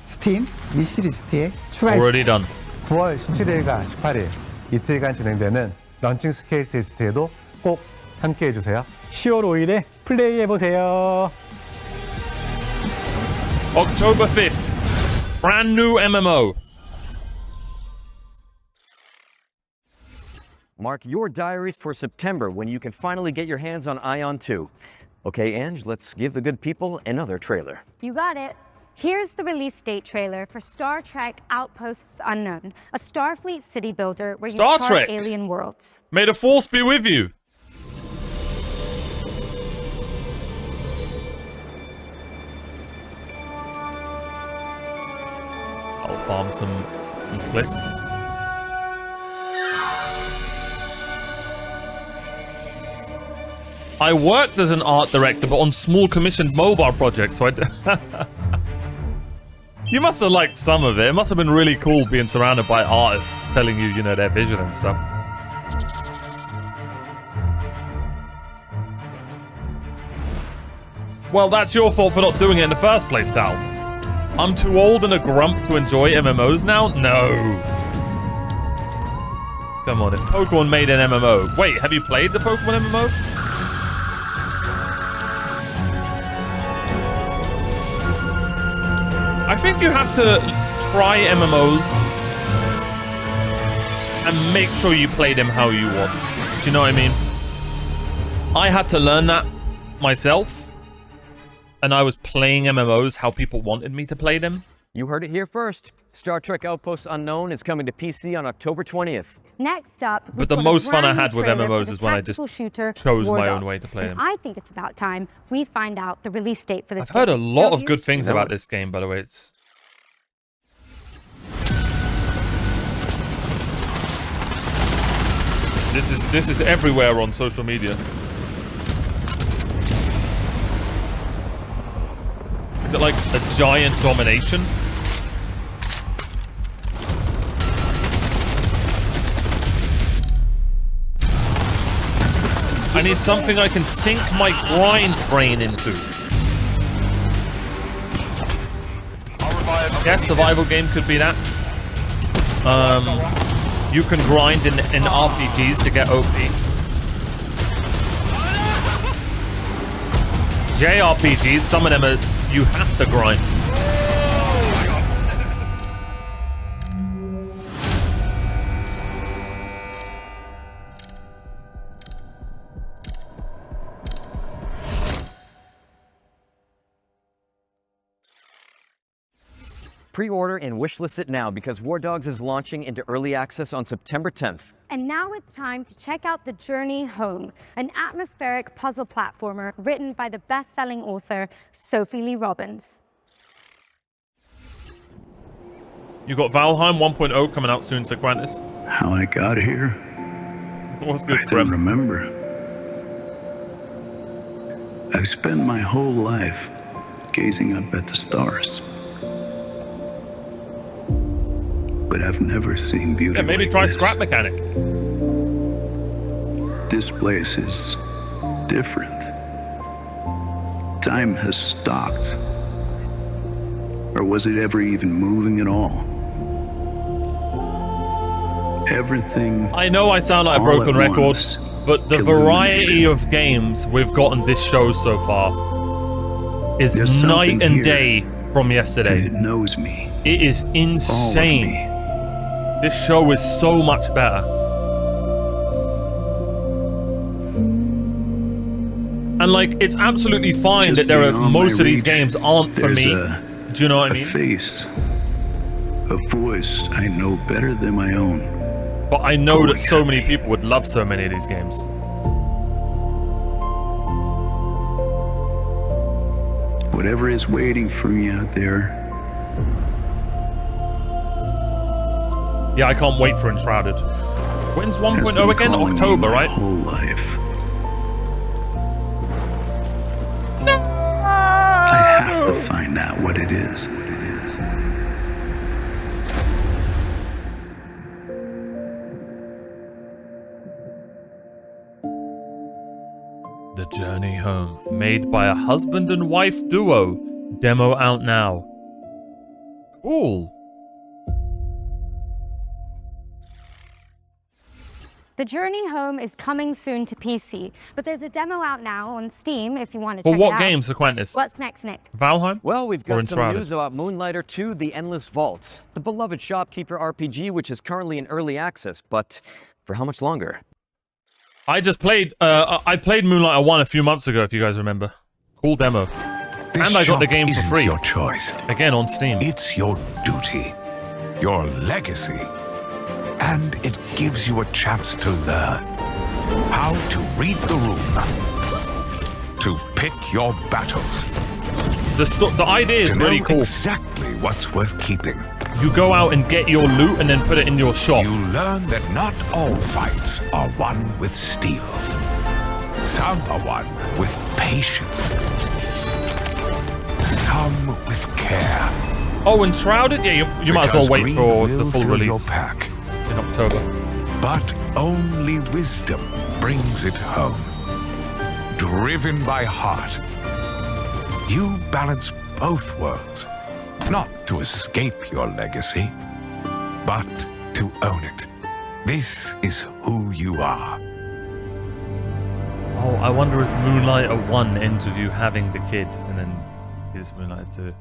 스팀 위시리스트에 추가해. Already done. 9월 17일과 18일 이틀간 진행되는 런칭 스케일 테스트에도 꼭 함께 해주세요. 10월 5일에 플레이해보세요. October 5th. Brand new MMO. Mark your diaries for September when you can finally get your hands on Ion 2. Okay, Ange, let's give the good people another trailer. You got it. Here's the release date trailer for Star Trek Outposts Unknown, a Starfleet city builder where you chart alien worlds. May the Force be with you. I'll farm some clicks. I worked as an art director, but on small commissioned mobile projects, so You must have liked some of it. It must have been really cool being surrounded by artists telling you, you know, their vision and stuff. Well, that's your fault for not doing it in the first place, Dal. I'm too old and a grump to enjoy MMOs now? No. Come on, if Pokemon made an MMO... Wait, have you played the Pokemon MMO? I think you have to try MMOs and make sure you play them how you want. Do you know what I mean? I had to learn that myself, and I was playing MMOs how people wanted me to play them. You heard it here first. Star Trek Outposts Unknown is coming to PC on October 20th. Next up, But the most fun I had with MMOs is when I just chose my own way to play them. I think it's about time we find out the release date for this I've heard a game. lot of good things about this game, by the way. It's... This is everywhere on social media. Is it like a giant domination? I need something I can sink my grind brain into. Yes, survival game could be that. You can grind in RPGs to get OP. JRPGs, some of them are you have to grind. Pre-order and wishlist it now because War Dogs is launching into early access on September 10th. And now it's time to check out The Journey Home, an atmospheric puzzle platformer written by the best-selling author Sophie Lee Robbins. You got Valheim 1.0 coming out soon, Sequentis. How I got here? What's good, I don't remember. I've spent my whole life gazing up at the stars. But I've never seen beauty. Yeah, maybe like try this. Scrap Mechanic. This place is different. Time has stopped. Or was it ever even moving at all? Everything. I know I sound like a broken record, but the variety of games we've gotten this show so far is night and day from yesterday. It knows me. It is insane. This show is so much better. And like, it's absolutely fine that there are most of these games aren't for me. Do you know what I mean? A face, a voice I know better than my own. But I know that so many people would love so many of these games. Whatever is waiting for me out there. Yeah, I can't wait for Enshrouded. When's 1.0 again? October, right? Whole life. No! I have to find out what it is. The Journey Home, made by a husband and wife duo. Demo out now. Cool. The Journey Home is coming soon to PC, but there's a demo out now on Steam if you want to For check what it out. game, Sequentis? What's next, Nick? Valheim? Well, we've Or got some Enshrouded? news about Moonlighter 2, The Endless Vault, the beloved Shopkeeper RPG, which is currently in early access, but for how much longer? I just played, I played Moonlighter 1 a few months ago, if you guys remember. Cool demo. And I got the game for free. Your choice. Again, on Steam. It's your duty, your legacy, and it gives you a chance to learn how to read the room, to pick your battles. The idea is really cool. Exactly what's worth keeping. You go out and get your loot and then put it in your shop. You learn that not all fights are won with steel. Some are won with patience. Some with care. Oh, Enshrouded? Yeah, you might as well wait for the full release pack in October. But only wisdom brings it home. Driven by heart, you balance both worlds. Not to escape your legacy, but to own it. This is who you are. Oh, I wonder if Moonlighter 1 ends with you having the kid, and then is Moonlighter 2.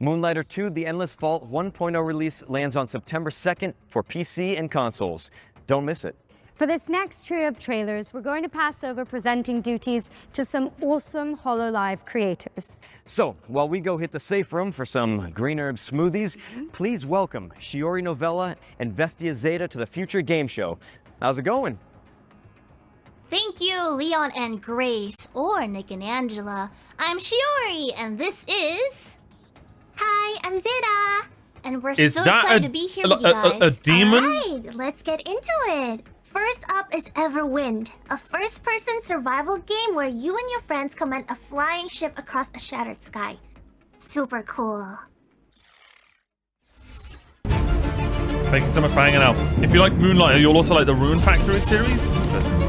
Moonlighter 2, The Endless Vault 1.0 release lands on September 2nd for PC and consoles. Don't miss it. For this next trio of trailers, we're going to pass over presenting duties to some awesome HoloLive creators. So, while we go hit the safe room for some green herb smoothies, please welcome Shiori Novella and Vestia Zeta to the Future Game Show. How's it going? Thank you, Leon and Grace, or Nick and Angela. I'm Shiori, and this is... Hi, I'm Zeta. And we're so excited to be here with you guys. A demon? Alright, let's get into it. First up is Everwind, a first-person survival game where you and your friends command a flying ship across a shattered sky. Super cool. Thank you so much for hanging out. If you like Moonlighter, you'll also like the Rune Factory series. Interesting.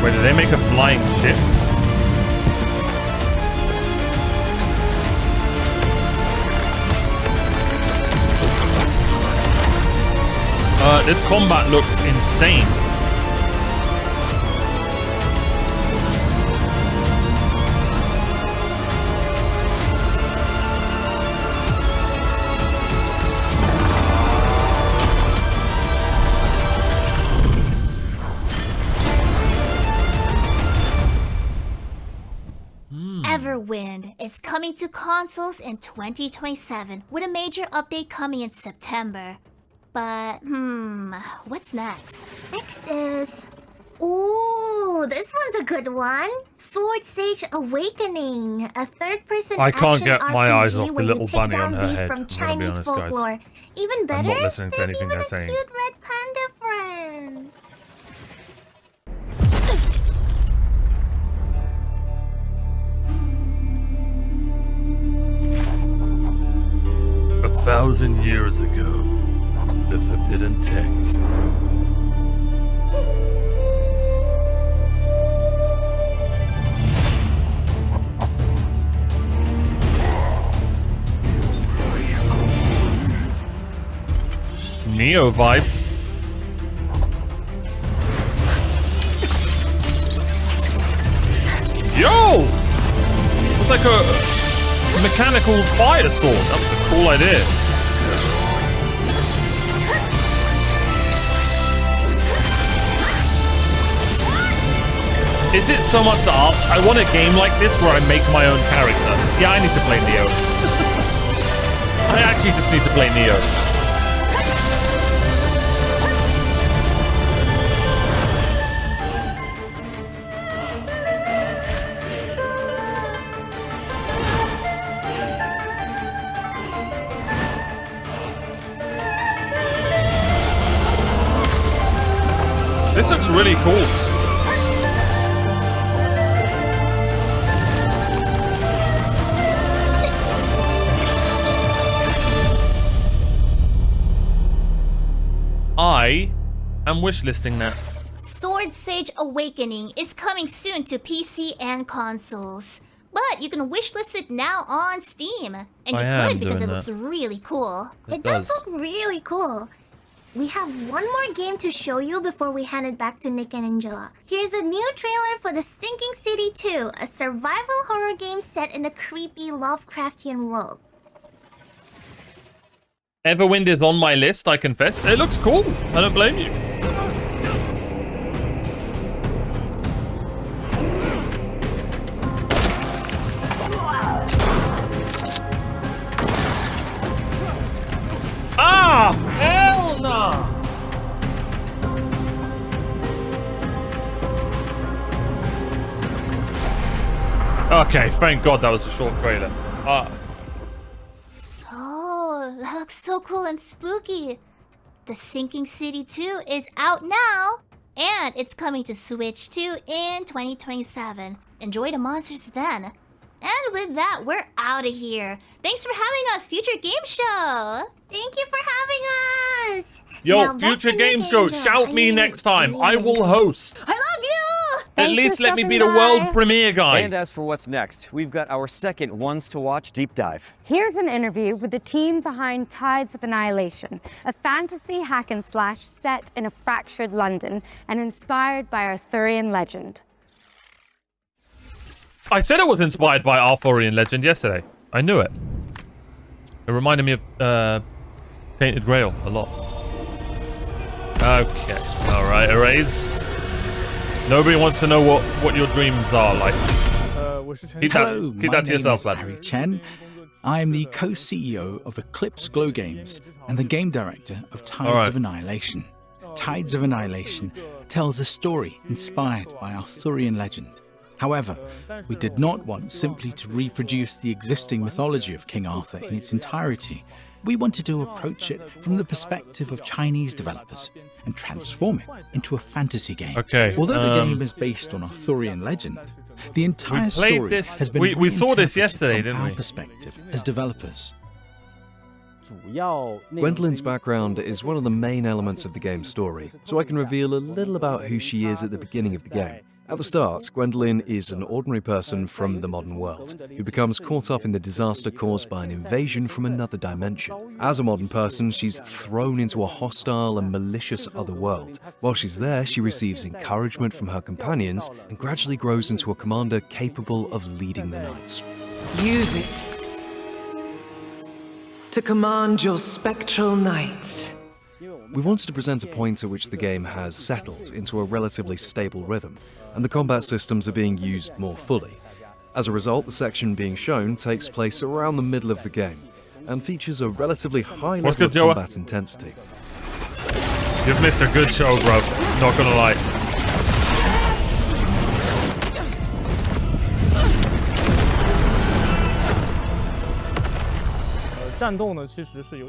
Wait, did they make a flying ship? This combat looks insane. Everwind is coming to consoles in 2027 with a major update coming in September. But, what's next? Next is... Ooh, this one's a good one. Sword Sage Awakening, a third-person I can't action get my RPG eyes off the where little you take bunny down on her beasts head. from I'm gonna be Chinese honest, folklore. guys. Even better, I'm not listening to there's anything even they're a saying. cute red panda friend. A 1,000 years ago, the forbidden text. Neo vibes. Yo! It's like a mechanical fire sword. That was a cool idea. Is it so much to ask? I want a game like this where I make my own character. Yeah, I need to play Neo. I actually just need to play Neo. This looks really cool. I am wishlisting that. Sword Sage Awakening is coming soon to PC and consoles. But you can wishlist it now on Steam. And you could because it looks really cool. It does look really cool. We have one more game to show you before we hand it back to Nick and Angela. Here's a new trailer for The Sinking City 2, a survival horror game set in a creepy Lovecraftian world. Everwind is on my list, I confess. It looks cool. I don't blame you. Ah! Hell no! Okay, thank God that was a short trailer. Oh, that looks so cool and spooky. The Sinking City 2 is out now, and it's coming to Switch 2 in 2027. Enjoy the monsters then. And with that, we're out of here. Thanks for having us, Future Game Show. Thank you for having us. Yo, now, Future Game Show, shout me next time. I will host. I love you. At least let me be the world premiere guy. And as for what's next, we've got our second Ones to Watch deep dive. Here's an interview with the team behind Tides of Annihilation, a fantasy hack and slash set in a fractured London and inspired by Arthurian legend. I said it was inspired by Arthurian legend yesterday. I knew it. It reminded me of Tainted Grail a lot. Okay, alright, erase. Nobody wants to know what your dreams are like. Keep that to yourself, lad. Harry Chen. I'm the co-CEO of Eclipse Glow Games and the game director of Tides of Annihilation. Tides of Annihilation tells a story inspired by Arthurian legend. However, we did not want simply to reproduce the existing mythology of King Arthur in its entirety. We wanted to approach it from the perspective of Chinese developers and transform it into a fantasy game. Okay. Although the game is based on Arthurian legend, the entire story has been we saw this yesterday, from didn't our we? perspective as developers. Gwendolyn's background is one of the main elements of the game's story, so I can reveal a little about who she is at the beginning of the game. At the start, Gwendolyn is an ordinary person from the modern world, who becomes caught up in the disaster caused by an invasion from another dimension. As a modern person, she's thrown into a hostile and malicious other world. While she's there, she receives encouragement from her companions and gradually grows into a commander capable of leading the knights. Use it to command your spectral knights. We wanted to present a point at which the game has settled into a relatively stable rhythm, and the combat systems are being used more fully. As a result, the section being shown takes place around the middle of the game and features a relatively high level of combat intensity. You've missed a good show, bro. Not gonna lie.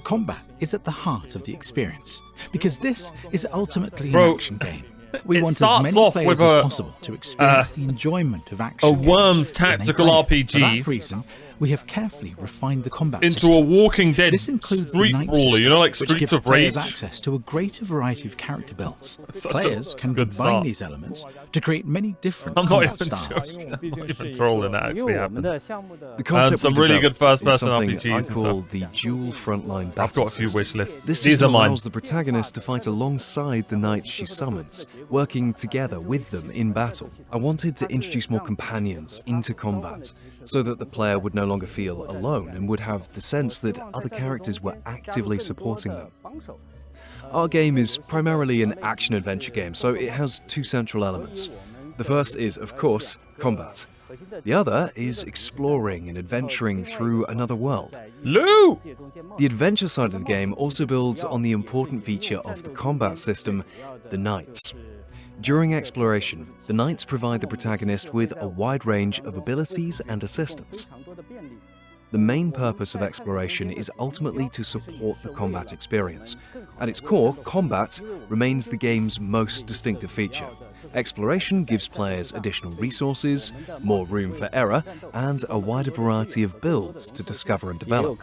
Combat is at the heart of the experience, because this is ultimately an action game. We want as many players as possible to experience the enjoyment of action. A Worms tactical RPG. For that reason, we have carefully refined the combat into system. a Walking Dead This includes street the Night brawler, you know, like system, Streets which of gives players Rage. access to a greater variety of character builds. Such Players a can good combine start. these elements to create many different I'm not combat even styles. joking. I'm not even trolling. That actually happened. The concept some we really good developed first-person is something RPGs. I and call stuff. the dual frontline battle I've got a few system. wish lists. This These are system mine. allows the protagonist to fight alongside the knights she summons, working together with them in battle. I wanted to introduce more companions into combat, so that the player would no longer feel alone and would have the sense that other characters were actively supporting them. Our game is primarily an action-adventure game, so it has two central elements. The first is, of course, combat. The other is exploring and adventuring through another world. Lou! The adventure side of the game also builds on the important feature of the combat system, the knights. During exploration, the knights provide the protagonist with a wide range of abilities and assistance. The main purpose of exploration is ultimately to support the combat experience. At its core, combat remains the game's most distinctive feature. Exploration gives players additional resources, more room for error, and a wider variety of builds to discover and develop.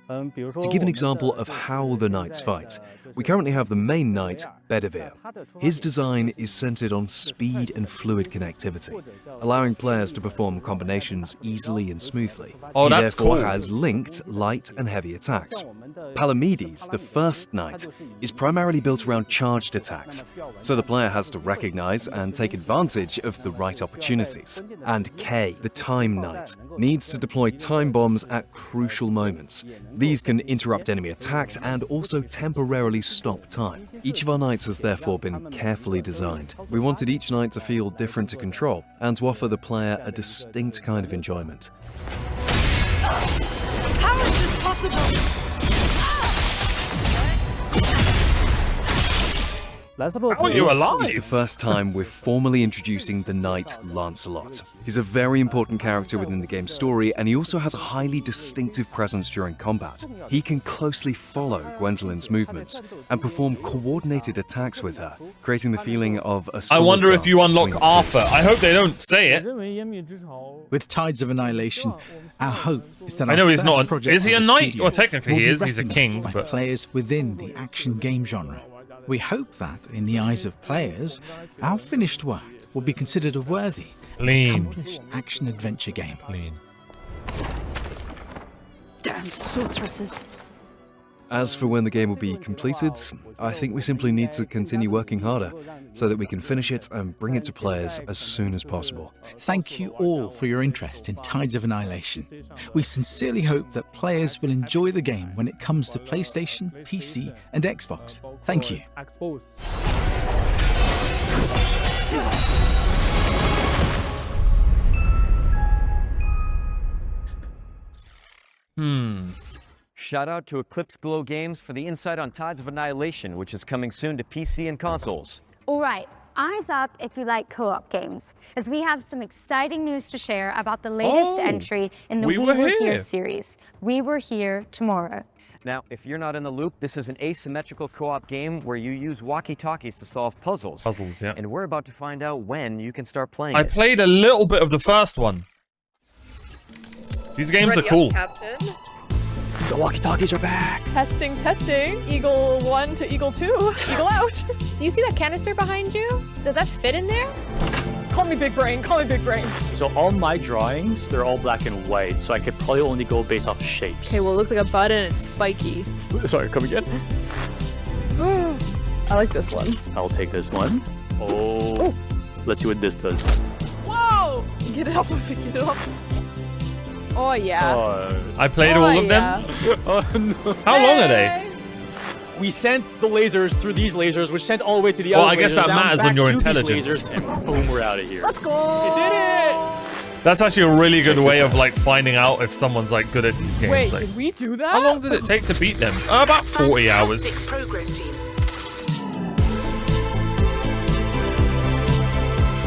To give an example of how the knights fight, we currently have the main knight, Bedivere. His design is centered on speed and fluid connectivity, allowing players to perform combinations easily and smoothly. Oh, He that's therefore cool. has linked light and heavy attacks. Palamedes, the first knight, is primarily built around charged attacks, so the player has to recognize and take advantage of the right opportunities. And Kay, the time knight, needs to deploy time bombs at crucial moments. These can interrupt enemy attacks and also temporarily stop time. Each of our knights has therefore been carefully designed. We wanted each knight to feel different to control and to offer the player a distinct kind of enjoyment. How is this possible? How are you alive? This is the first time we're formally introducing the knight Lancelot. He's a very important character within the game's story, and he also has a highly distinctive presence during combat. He can closely follow Gwendolyn's movements and perform coordinated attacks with her, creating the feeling of a I wonder if you sword unlock dance between the Arthur. I hope they don't say it. With Tides of Annihilation, our hope is that I know our he's first not an- project is he as a knight? studio Well, technically will he be is. He's a king, recognised by but- players within the action game genre. We hope that, in the eyes of players, our finished work will be considered a worthy, accomplished action-adventure game. Damn sorceresses. As for when the game will be completed, I think we simply need to continue working harder so that we can finish it and bring it to players as soon as possible. Thank you all for your interest in Tides of Annihilation. We sincerely hope that players will enjoy the game when it comes to PlayStation, PC, and Xbox. Thank you. Shout out to Eclipse Glow Games for the insight on Tides of Annihilation, which is coming soon to PC and consoles. All right, eyes up if you like co-op games, as we have some exciting news to share about the latest entry in the We Were Here series, We Were Here Tomorrow. Now, if you're not in the loop, this is an asymmetrical co-op game where you use walkie-talkies to solve puzzles. Puzzles, yeah. And we're about to find out when you can start playing I it. played a little bit of the first one. These games are cool. Captain. The walkie-talkies are back. Testing, testing. Eagle 1 to Eagle 2. Eagle out. Do you see that canister behind you? Does that fit in there? Call me big brain. Call me big brain. So all my drawings, they're all black and white, so I could probably only go based off shapes. Okay, well, it looks like a button and it's spiky. Sorry, come again? I like this one. I'll take this one. Oh. Let's see what this does. Whoa! Get it off of me. Get it off. Oh, yeah. I played all of them. Oh, no. How long are they? We sent the lasers through these lasers, which sent all the way to the other. Well, I guess that matters when you're intelligent. And boom, we're out of here. Let's go! We did it! That's actually a really good way of like finding out if someone's like good at these games. Wait, like, did we do that? how long did it take to beat them? About 40 hours. Progress team.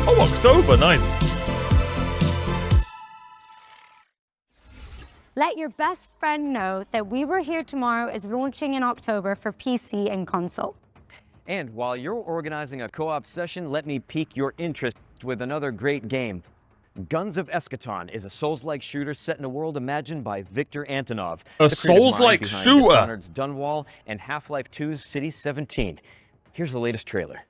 Oh, October, nice. Let your best friend know that We Were Here Tomorrow is launching in October for PC and console. And while you're organizing a co-op session, let me pique your interest with another great game. Guns of Eschaton is a Souls-like shooter set in a world imagined by Victor Antonov. A Souls-like shooter? Dishonored's Dunwall and Half-Life 2's City 17. Here's the latest trailer.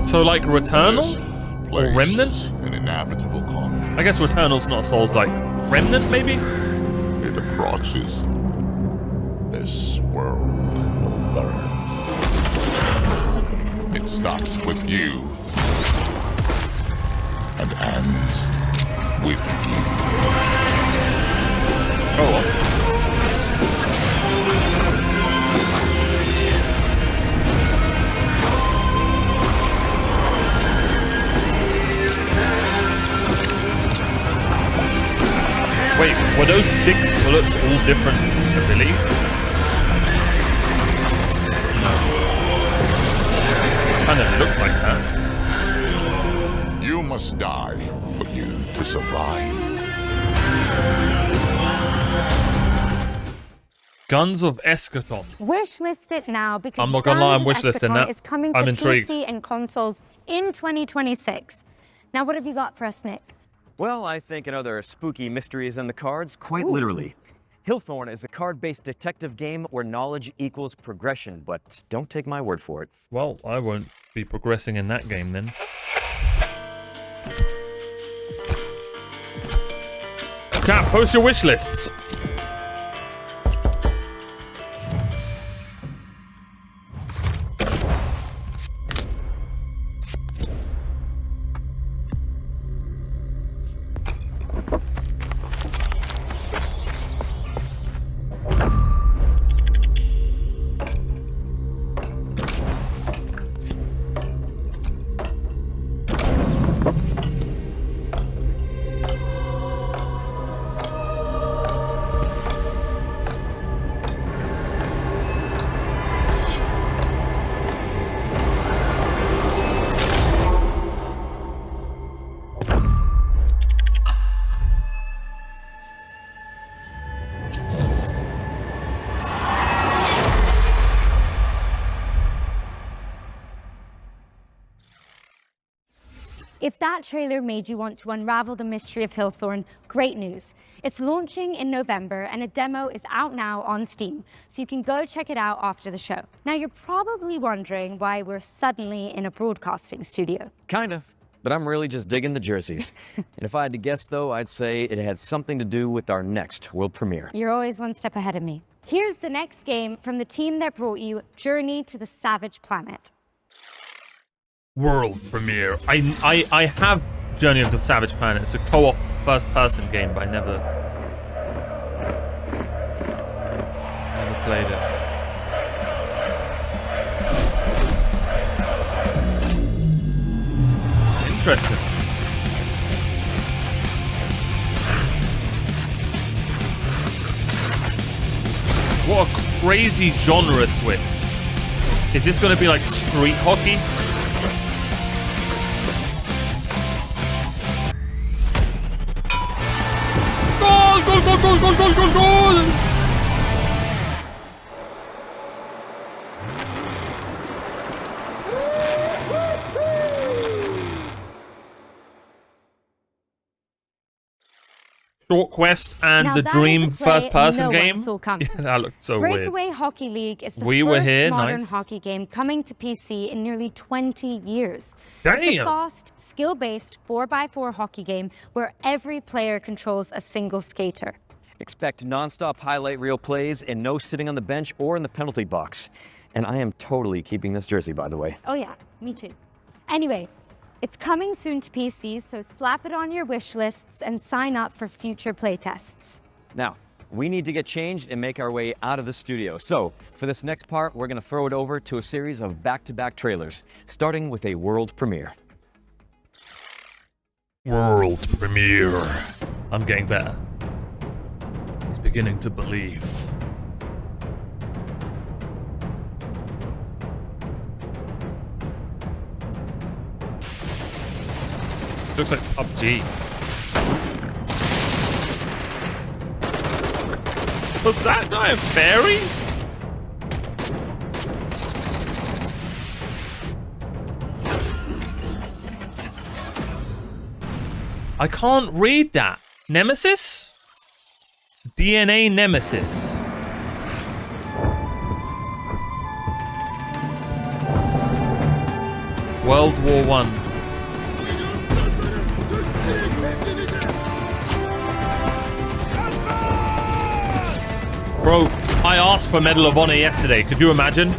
So like Returnal? Or Remnant? An inevitable conflict. I guess Returnal's not Souls-like. Remnant, maybe? It approaches. This world will burn. It starts with you and ends with you. Oh well. Wait, were those 6 bullets all different abilities? Kind of look like that. You must die for you to survive. Guns of Eschaton. Wishlist it now because I'm not gonna lie, I'm Guns of wishlisting Eschaton that. is coming I'm to intrigued. PC and consoles in 2026. Now, what have you got for us, Nick? Well, I think another spooky mystery is in the cards, quite Ooh. literally. Hillthorn is a card-based detective game where knowledge equals progression, but don't take my word for it. Well, I won't be progressing in that game then. Chat, post your wish lists. If that trailer made you want to unravel the mystery of Hillthorn, great news. It's launching in November and a demo is out now on Steam, so you can go check it out after the show. Now you're probably wondering why we're suddenly in a broadcasting studio. Kind of, but I'm really just digging the jerseys. And if I had to guess though, I'd say it had something to do with our next world premiere. You're always one step ahead of me. Here's the next game from the team that brought you Journey to the Savage Planet. World premiere. I have Journey of the Savage Planet. It's a co-op first-person game, but I never played it. Interesting. What a crazy genre switch. Is this going to be like street hockey? Goal, goal, goal, goal, goal, goal, goal! Short Quest and Now the that Dream is a play first-person no game. one saw coming. Yeah, that looked so weird. Breakaway Hockey League is the We first were here, modern nice. hockey game coming to PC in nearly 20 years. It's Damn. a fast, skill-based 4x4 hockey game where every player controls a single skater. Expect non-stop highlight reel plays and no sitting on the bench or in the penalty box. And I am totally keeping this jersey, by the way. Oh yeah, me too. Anyway, It's coming soon to PC, so slap it on your wish lists and sign up for future playtests. Now, we need to get changed and make our way out of the studio. So, for this next part, we're going to throw it over to a series of back-to-back trailers, starting with a world premiere. World premiere. I'm getting better. He's beginning to believe. This looks like PUBG. Was that guy a fairy? I can't read that. Nemesis? DNA Nemesis. World War I. Bro, I asked for Medal of Honor yesterday. Could you imagine?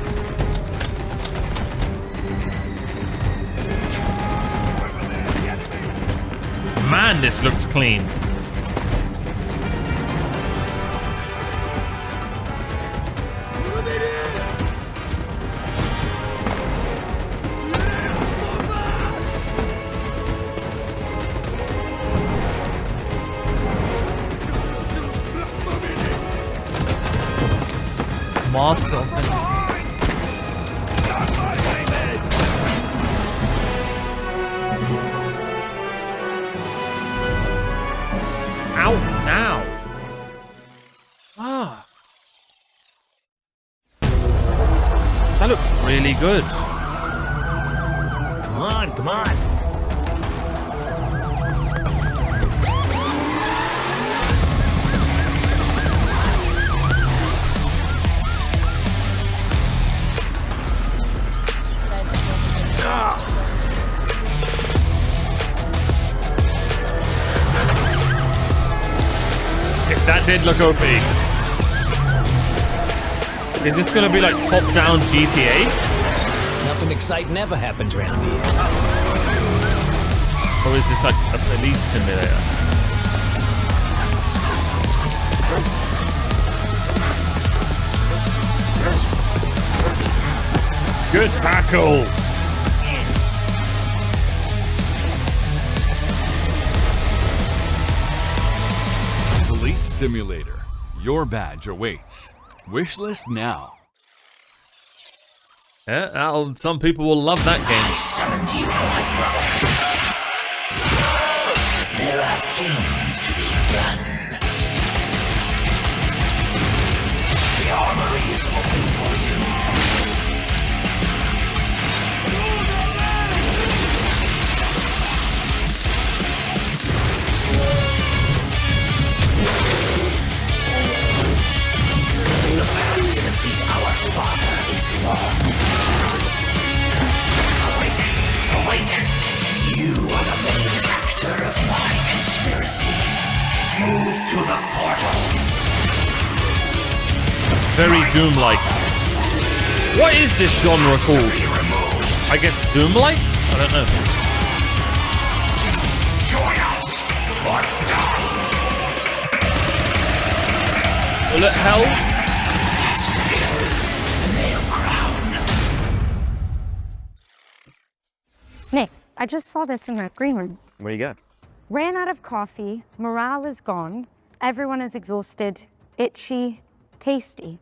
Man, this looks clean. Master of it. Out now. Ah. That looks really good. Come on, come on. That did look OP. Is this gonna be like top-down GTA? Nothing exciting ever happens around here. Or is this like a police simulator? Good tackle! Police Simulator. Your badge awaits. Wishlist now. Yeah, some people will love that game. I summoned you, my brother. There are things to be done. The armory is open for you. The path to defeat our father is long. Awake, awake! You are the main actor of my conspiracy. Move to the portal. Very Doom-like. What is this genre called? I guess Doom-likes? I don't know. Join us or die. Bullet hell? Nick, I just saw this in that green room. What do you got? Ran out of coffee, morale is gone, everyone is exhausted, itchy, tasty.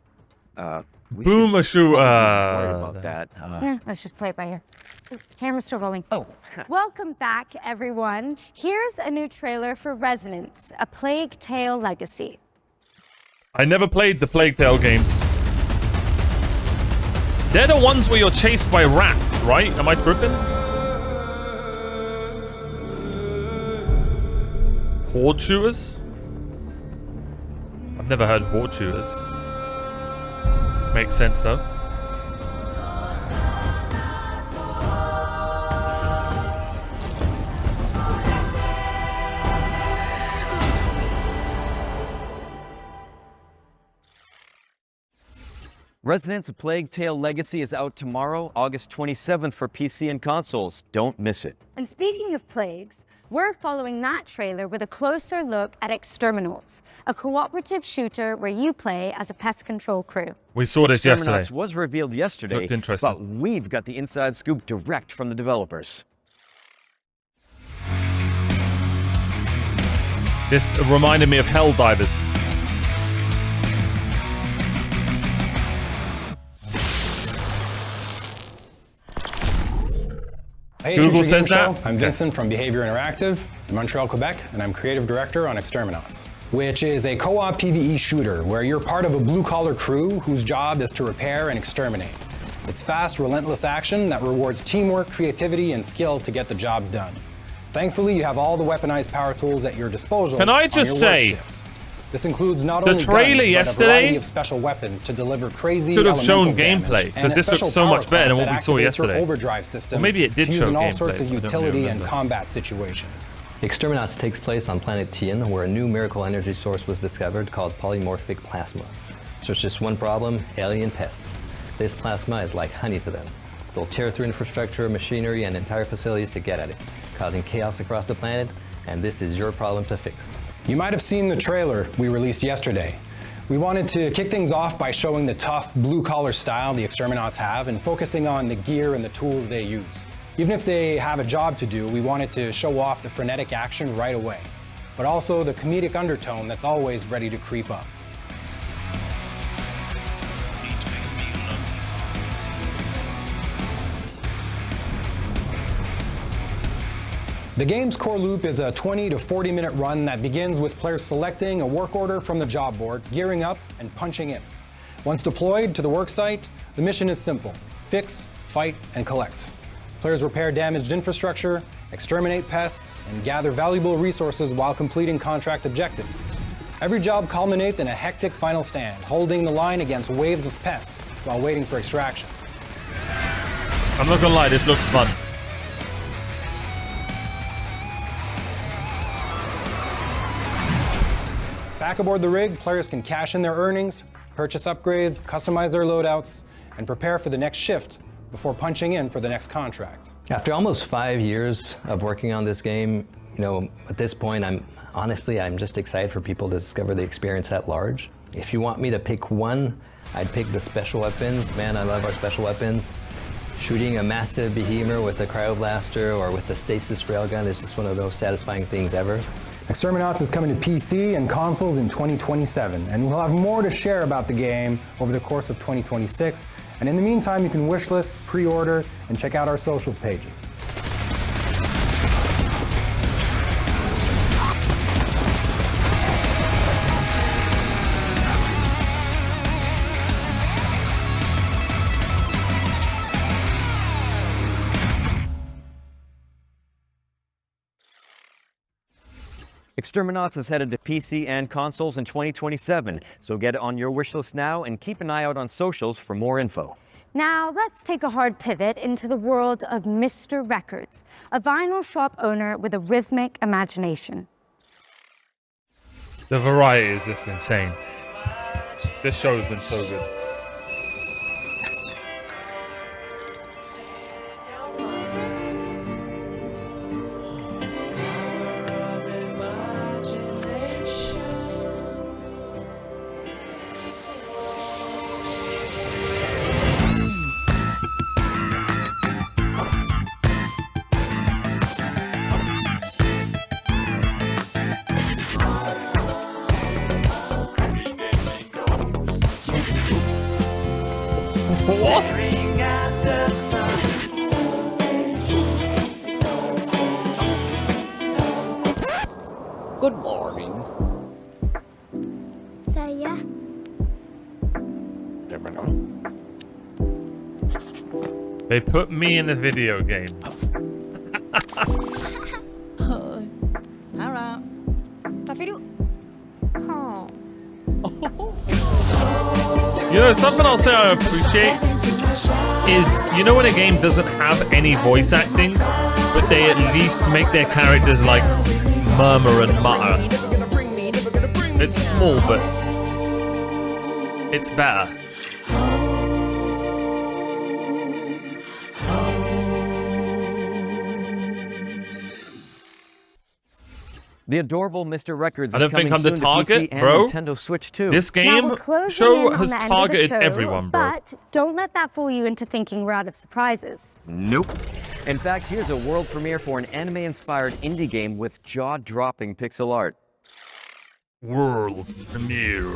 Boomashoot. Worried about that. Yeah, let's just play it by ear. Camera's still rolling. Oh. Welcome back, everyone. Here's a new trailer for Resonance, A Plague Tale Legacy. I never played the Plague Tale games. They're the ones where you're chased by rats, right? Am I tripping? Horde shooters? I've never heard horde shooters. Makes sense though. Residents of Plague Tale Legacy is out tomorrow, August 27th for PC and consoles. Don't miss it. And speaking of plagues, we're following that trailer with a closer look at Exterminals, a cooperative shooter where you play as a pest control crew. We saw this yesterday. Was revealed yesterday. Looked interesting. But we've got the inside scoop direct from the developers. This reminded me of Helldivers. Hey, Google says that. I'm Vincent from Behavior Interactive in Montreal, Quebec, and I'm creative director on Exterminals, which is a co-op PvE shooter where you're part of a blue-collar crew whose job is to repair and exterminate. It's fast, relentless action that rewards teamwork, creativity, and skill to get the job done. Thankfully, you have all the weaponized power tools at your disposal. Can I just say, this includes not only trailer guns, yesterday but a variety of special weapons to deliver crazy could have shown elemental gameplay, damage, because this looks so much better than what we saw yesterday. Overdrive system Or maybe it did show in all gameplay. sorts of I don't utility and remember. combat situations. Exterminats takes place on planet Tien, where a new miracle energy source was discovered called polymorphic plasma. So it's just one problem: alien pests. This plasma is like honey to them. They'll tear through infrastructure, machinery, and entire facilities to get at it, causing chaos across the planet, and this is your problem to fix. You might have seen the trailer we released yesterday. We wanted to kick things off by showing the tough, blue-collar style the Exterminats have and focusing on the gear and the tools they use. Even if they have a job to do, we wanted to show off the frenetic action right away, but also the comedic undertone that's always ready to creep up. The game's core loop is a 20 to 40 minute run that begins with players selecting a work order from the job board, gearing up, and punching in. Once deployed to the work site, the mission is simple: fix, fight, and collect. Players repair damaged infrastructure, exterminate pests, and gather valuable resources while completing contract objectives. Every job culminates in a hectic final stand, holding the line against waves of pests while waiting for extraction. I'm not gonna lie, this looks fun. Back aboard the rig, players can cash in their earnings, purchase upgrades, customize their loadouts, and prepare for the next shift before punching in for the next contract. After almost 5 years of working on this game, at this point, I'm just excited for people to discover the experience at large. If you want me to pick one, I'd pick the special weapons. Man, I love our special weapons. Shooting a massive behemoth with a cryoblaster or with a stasis railgun is just one of those satisfying things ever. Exterminats is coming to PC and consoles in 2027, and we'll have more to share about the game over the course of 2026. And in the meantime, you can wishlist, pre-order, and check out our social pages. Exterminats is headed to PC and consoles in 2027, so get it on your wish list now and keep an eye out on socials for more info. Now, let's take a hard pivot into the world of Mr. Records, a vinyl shop owner with a rhythmic imagination. The variety is just insane. This show has been so good. What? Good morning. Saya. They put me in a video game. Harap. Tapi du. Oh. Something I'll say I appreciate is, when a game doesn't have any voice acting, but they at least make their characters like murmur and mutter. It's small, but it's better. The adorable Mr. Records is I don't think coming I'm the soon to target, PC and bro. Nintendo Switch too. This Now, game we're closing show in on has the end of the targeted show, everyone, bro. But don't let that fool you into thinking we're out of surprises. Nope. In fact, here's a world premiere for an anime-inspired indie game with jaw-dropping pixel art. World premiere.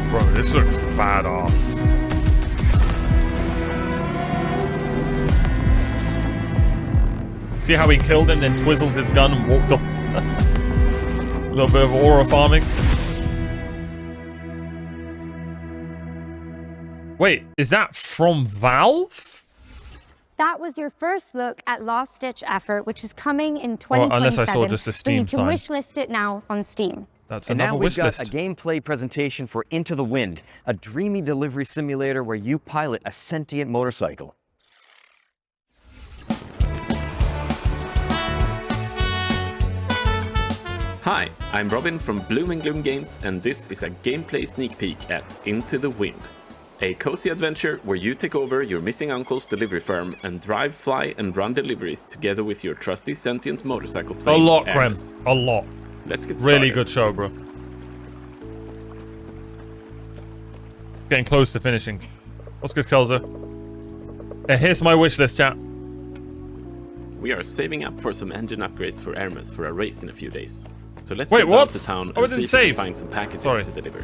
Bro, this looks badass. See how he killed him, then twizzled his gun and walked off? A little bit of aura farming. Wait, is that from Valve? That was your first look at Last Ditch Effort, which is coming in 2027. Well, unless I saw just a Steam you can sign. wishlist it now on Steam. That's And another now we've wish got list. a gameplay presentation for Into the Wind, a dreamy delivery simulator where you pilot a sentient motorcycle. Hi, I'm Robin from Bloom and Gloom Games, and this is a gameplay sneak peek at Into the Wind. A cozy adventure where you take over your missing uncle's delivery firm and drive, fly, and run deliveries together with your trusty sentient motorcycle A plane. lot, Krem. A lot. Let's get Really started. good show, bro. It's getting close to finishing. What's good, Kelzer? Here's my wish list, chat. We are saving up for some engine upgrades for Hermes for a race in a few days. So let's Wait, get what? down to town Oh, I and see didn't if we save. can find some packages Sorry. to deliver.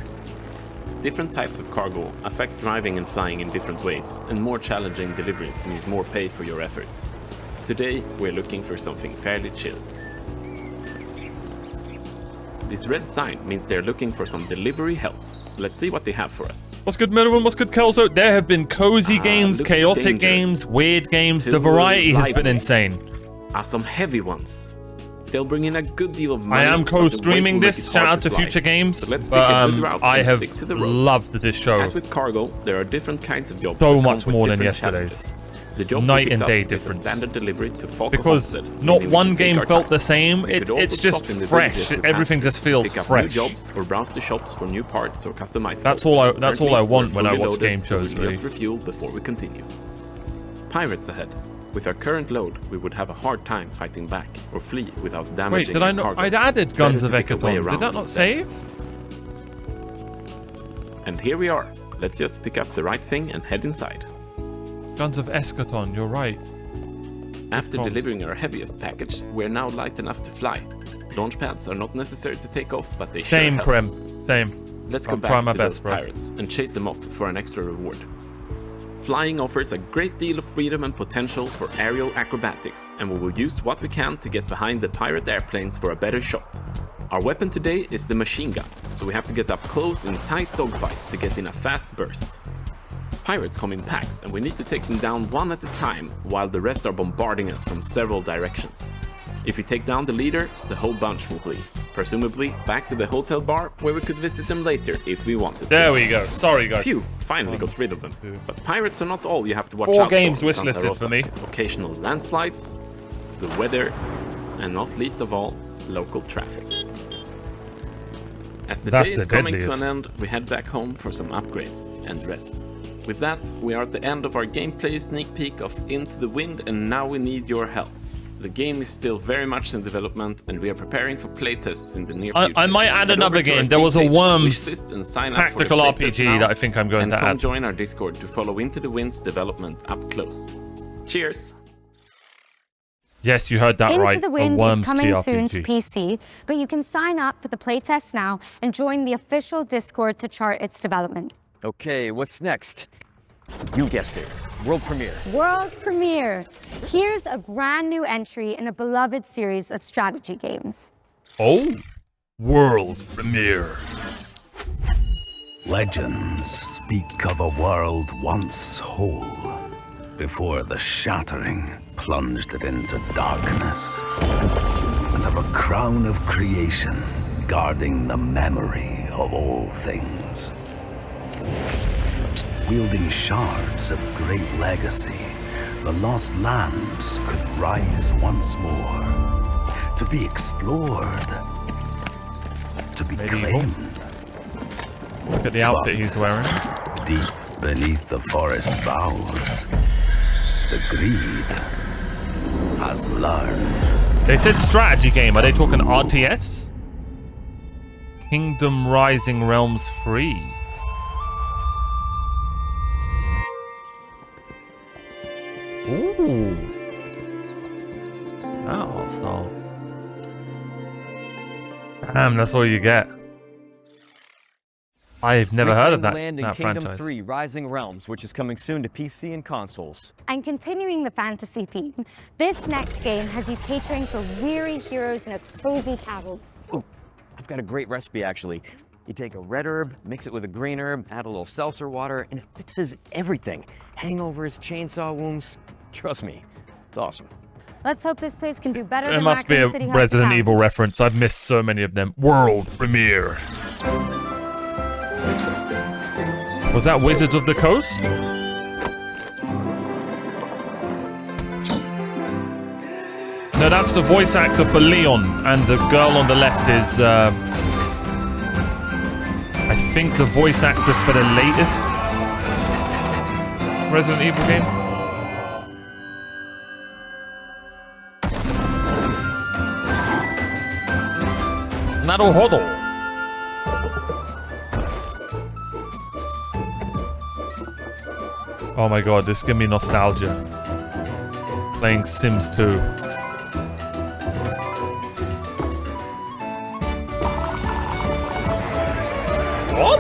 Different types of cargo affect driving and flying in different ways, and more challenging deliveries means more pay for your efforts. Today, we're looking for something fairly chill. This red sign means they're looking for some delivery help. Let's see what they have for us. What's good, Minimum? What's good, Kelzo? There have been cozy games, looks chaotic dangerous. games, weird games. The Too variety has been lively. insane. Some heavy ones. They'll bring in a good deal of money. I am but the weight co-streaming will make this. it Shout hard out to fly. Future Games. So let's pick But a good route I and have stick to the roads. loved this show. As with cargo, there are different kinds of jobs. So that come much with more than different yesterday's. challenges. The job we Night picked and up day is a difference. standard delivery to Falk Because Homestead, not meaning we one can take game our felt time. the same. We could also It's just stop in the fresh. villages we Everything passed just feels pick up fresh. New jobs or browse the shops for new parts or customizables. That's all I want when I Currently, we're watch fully game loaded, so shows, we'll really. just refuel before we continue. Pirates ahead. With our current load, we would have a hard time fighting back or flee without Wait, damaging did I our not? cargo. I'd added Guns of Better to pick a way Ekaton. Did around that not instead. save? And here we are. Let's just pick up the right thing and head inside. Guns of Eschaton, you're right. After Comms. delivering our heaviest package, we're now light enough to fly. Launch pads are not necessary to take off, but they Same, sure help. Krem. Same. Let's I'll go back try my to best, those bro. pirates and chase them off for an extra reward. Flying offers a great deal of freedom and potential for aerial acrobatics, and we will use what we can to get behind the pirate airplanes for a better shot. Our weapon today is the machine gun, so we have to get up close in tight dogfights to get in a fast burst. Pirates come in packs, and we need to take them down one at a time, while the rest are bombarding us from several directions. If we take down the leader, the whole bunch will flee, presumably back to the hotel bar, where we could visit them later if we wanted to. There we go. Sorry, guys. Phew, finally got rid of them. But pirates are not all you have to watch 4 out games for. in Santa wishlisted Rosa. for me. Occasional landslides, the weather, and not least of all, local traffic. As the That's day the is coming to deadliest. an end, we head back home for some upgrades and rest. With that, we are at the end of our gameplay sneak peek of Into the Wind, and now we need your help. The game is still very much in development, and we are preparing for playtests in the near future. I might add Head another over to our game. There was a Steam page, Worms wishlist, and sign up for the tactical playtest RPG now, that I think I'm going and to come add. join our Discord to follow Into the Wind's development up close. Cheers! Yes, you heard that Into right. the Wind a is Worms coming soon to TRPG. PC, but you can sign up for the playtest now and join the official Discord to chart its development. Okay, what's next? You guessed it. World premiere. World premiere. Here's a brand new entry in a beloved series of strategy games. Oh, world premiere. Legends speak of a world once whole, before the shattering plunged it into darkness, and of a crown of creation guarding the memory of all things. Wielding shards of great legacy, the lost lands could rise once more, to be explored, to be claimed. Look at the outfit he's wearing. Deep beneath the forest boughs, the greed has learned. They said strategy game. Are they talking RTS? Kingdom Rising Realms 3. Ooh. That art style. Damn, that's all you get. I've never heard of that Kingdom franchise. 3 Rising Realms, which is coming soon to PC and consoles. And continuing the fantasy theme, this next game has you catering for weary heroes in a cozy tavern. Ooh, I've got a great recipe actually. You take a red herb, mix it with a green herb, add a little seltzer water, and it fixes everything. Hangovers, chainsaw wounds, trust me, it's awesome. Let's hope this place can do better It than must be a Raccoon City Resident Hospitality. Evil reference. I've missed so many of them. World premiere. Was that Wizards of the Coast? No, that's the voice actor for Leon, and the girl on the left is, I think, the voice actress for the latest Resident Evil game. Naruhodo. Oh my god, this gives me nostalgia. Playing Sims 2. What?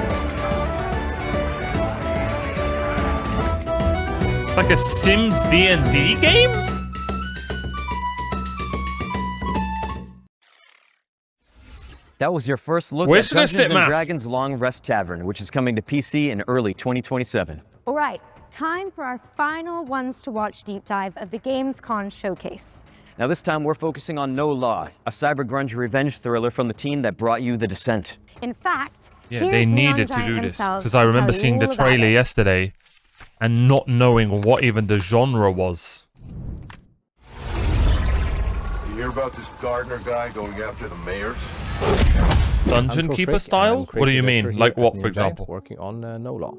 Like a Sims D&D game? That was your first look Where's at the sit Dungeons & math? Dragons Long Rest Tavern, which is coming to PC in early 2027. All right, time for our final ones to watch deep dive of the Gamescom showcase. Now this time we're focusing on No Law, a cyber grunge revenge thriller from the team that brought you The Descent. In fact, Yeah, here's they Neon needed to Giant do this himself because I to remember tell you seeing the all about trailer it. yesterday and not knowing what even the genre was. You hear about this Gardner guy going after the mayors? Dungeon Keeper style? What do you mean? Like what, for example? Working on No Law.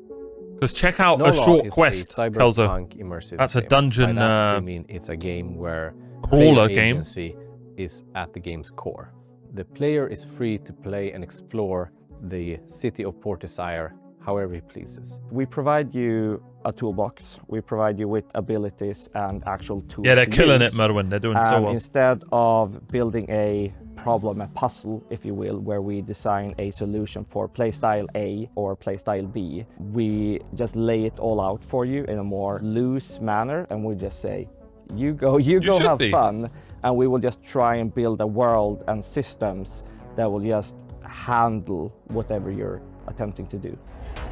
Because check out No A Law Short is Quest, a Kelzo. cyberpunk immersive That's a game. dungeon By that, I mean it's a game where crawler player game. agency is at the game's core. The player is free to play and explore the city of Port Desire however he pleases. We provide you a toolbox. We provide you with abilities and actual tools. Yeah, they're to killing use. it, Merwin. They're doing so well. Instead of building a problem, a puzzle, if you will, where we design a solution for playstyle A or playstyle B, we just lay it all out for you in a more loose manner, and we just say, you go have fun, and we will just try and build a world and systems that will just handle whatever you're attempting to do.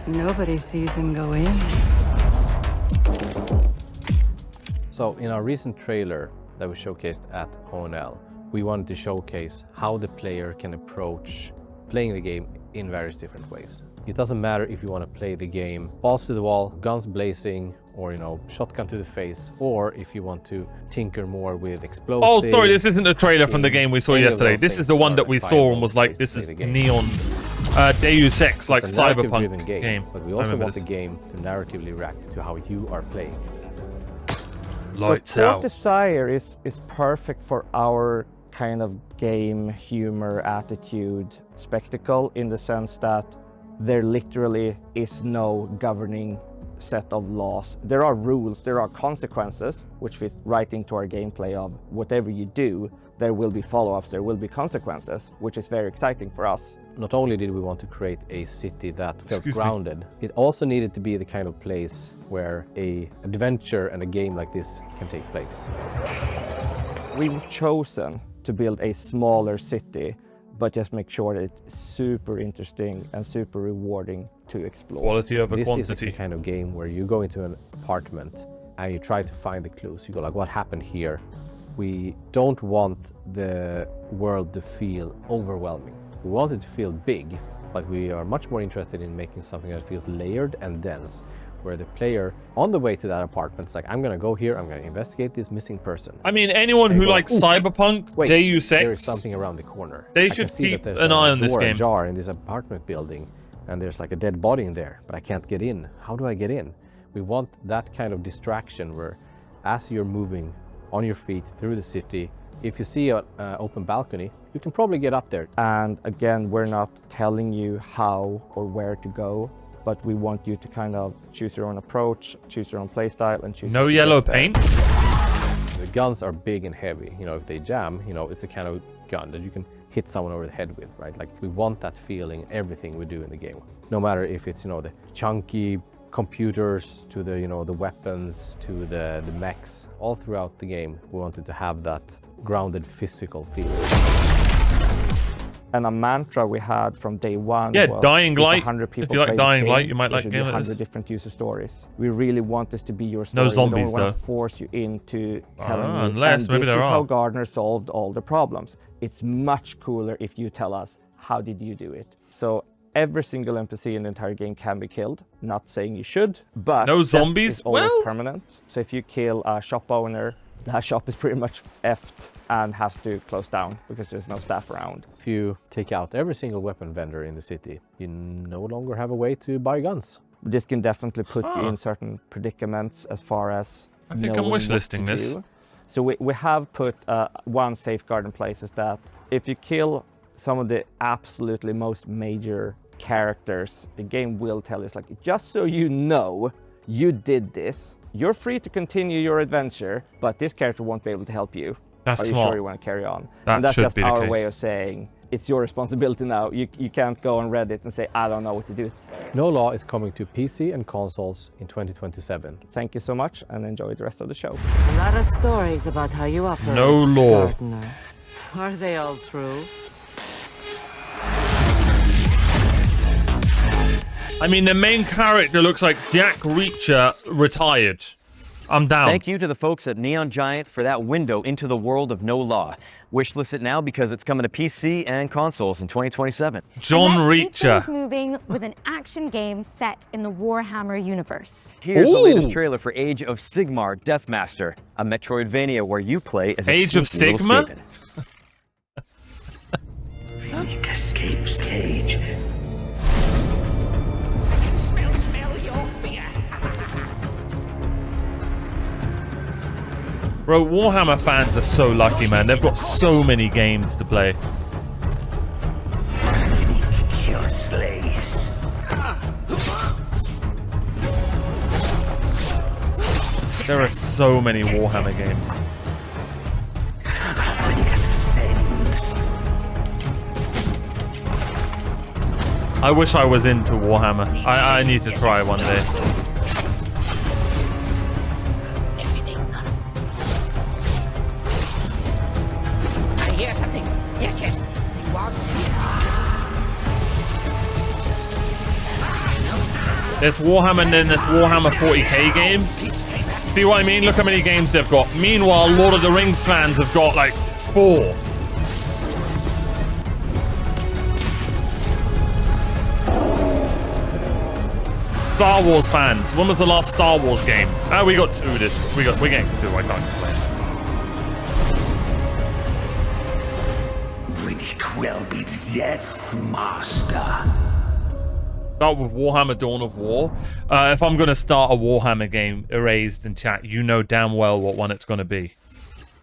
Nobody sees him go in. So in our recent trailer that we showcased at ONL, we wanted to showcase how the player can approach playing the game in various different ways. It doesn't matter if you want to play the game balls to the wall, guns blazing, or shotgun to the face, or if you want to tinker more with explosives. Oh, sorry, this isn't the trailer from the game we saw Any of yesterday. those This is things the one are that we saw and was like, ways this to is play the game. neon Deus Ex, like It's a narrative cyberpunk driven game. But we I also remember want this. the game to narratively react to how you are playing it. Lights Port out. Desire is perfect for our kind of game, humor, attitude, spectacle, in the sense that there literally is no governing set of laws. There are rules, there are consequences, which fit right into our gameplay of whatever you do, there will be follow-ups, there will be consequences, which is very exciting for us. Not only did we want to create a city that felt grounded, it also needed to be the kind of place where an adventure and a game like this can take place. We've chosen to build a smaller city, but just make sure that it's super interesting and super rewarding to explore. Quality over quantity. This is the kind of game where you go into an apartment and you try to find the clues. You go like, what happened here? We don't want the world to feel overwhelming. We want it to feel big, but we are much more interested in making something that feels layered and dense, where the player on the way to that apartment is like, I'm gonna go here, I'm gonna investigate this missing person. I mean, anyone who likes Cyberpunk, Deus Ex, there is something around the corner. They should keep an eye on this game. Jar in this apartment building, and there's like a dead body in there, but I can't get in. How do I get in? We want that kind of distraction where, as you're moving on your feet through the city, if you see an open balcony, you can probably get up there. And again, we're not telling you how or where to go, but we want you to kind of choose your own approach, choose your own playstyle, and choose. No yellow paint. The guns are big and heavy. You know, if they jam, you know, it's the kind of gun that you can hit someone over the head with, right? Like, we want that feeling everything we do in the game. No matter if it's, you know, the chunky computers to the, you know, the weapons to the mechs, all throughout the game, we wanted to have that grounded physical feeling. And a mantra we had from day one was, Dying Light. 100 people If you like Dying Light, you might like game game like 100 this. different user stories. We really want this to be your story. No zombies, we don't want though. to force you into telling you, unless and maybe this there is are. how Gardner solved all the problems. It's much cooler if you tell us, how did you do it? So every single NPC in the entire game can be killed. Not saying you should, but no death zombies? is always Well, permanent. So if you kill a shop owner, that shop is pretty much effed and has to close down because there's no staff around. If you take out every single weapon vendor in the city, you no longer have a way to buy guns. This can definitely put you in certain predicaments as far as I think I'm knowing what wishlisting to this. do. So we have put one safeguard in place, is that if you kill some of the absolutely most major characters, the game will tell you, it's like, just so you know, you did this. You're free to continue your adventure, but this character won't be able to help you. That's Are you smart. sure you want to carry on? That and that's should just be the our case. way of saying, it's your responsibility now. You can't go on Reddit and say, I don't know what to do. No Law is coming to PC and consoles in 2027. Thank you so much, and enjoy the rest of the show. A lot of stories about how you operate. No law. Gardner. Are they all true? I mean, the main character looks like Jack Reacher retired. I'm down. Thank you to the folks at Neon Giant for that window into the world of No Law. Wishlist it now because it's coming to PC and consoles in 2027. John And let's keep Reacher. things moving with an action game set in the Warhammer universe. Here's the latest trailer for Age of Sigmar Deathmaster, a Metroidvania where you play as a Age of sneaky little Sigmar? Skaven. Unique escape stage. Smell your fear. Bro, Warhammer fans are so lucky, man. They've got so many games to play. Kill slays. There are so many Warhammer games. I wish I was into Warhammer. I need to try one day. I hear something. Yes, yes. It was. There's Warhammer and then there's Warhammer 40k games. See what I mean? Look how many games they've got. Meanwhile, Lord of the Rings fans have got like 4. Star Wars fans. When was the last Star Wars game? Ah, we got 2 this. We're getting 2. I can't complain. Riddick will be death, master. Start with Warhammer Dawn of War. If I'm going to start a Warhammer game, Erased in chat, you know damn well what one it's going to be.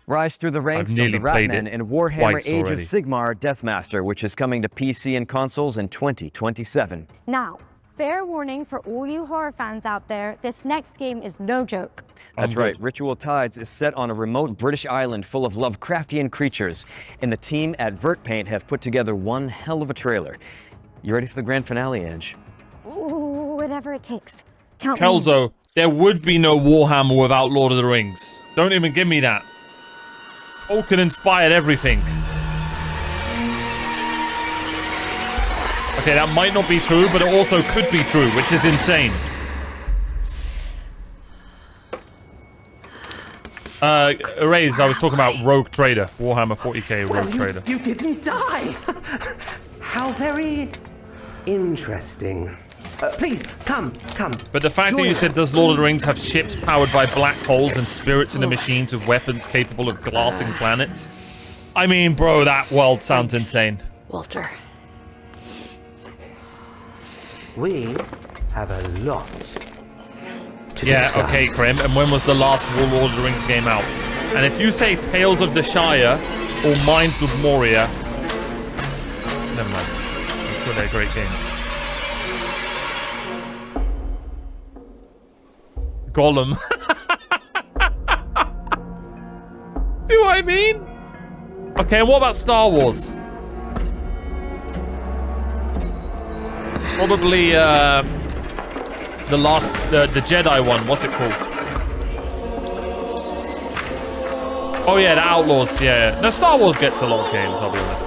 Rise through the ranks of nearly the played Ratmen it in Warhammer twice Age already. of Sigmar Deathmaster, which is coming to PC and consoles in 2027. Now, fair warning for all you horror fans out there, this next game is no joke. That's right. Ritual Tides is set on a remote British island full of Lovecraftian creatures, and the team at VertPaint have put together one hell of a trailer. You ready for the grand finale, Ange? Ooh, whatever it takes. Count Kelzo, there would be no Warhammer without Lord of the Rings. Don't even give me that. Tolkien inspired everything. Okay, that might not be true, but it also could be true, which is insane. Erase, I was talking about Rogue Trader. Warhammer 40k Rogue Trader. You didn't die! How very interesting. Please, come. But the fact that you said, does Lord of the Rings have ships powered by black holes and spirits in the machines with weapons capable of glassing planets? I mean, bro, that world sounds insane. Walter. We have a lot to Yeah, discuss. okay, Krim. And when was the last Lord of the Rings game out? And if you say Tales of the Shire or Mines of Moria, never mind. I'm sure they're great games. Gollum. See what I mean? Okay, and what about Star Wars? Probably the last, the Jedi one. What's it called? Oh yeah, the Outlaws. Yeah. No, Star Wars gets a lot of games. I'll be honest.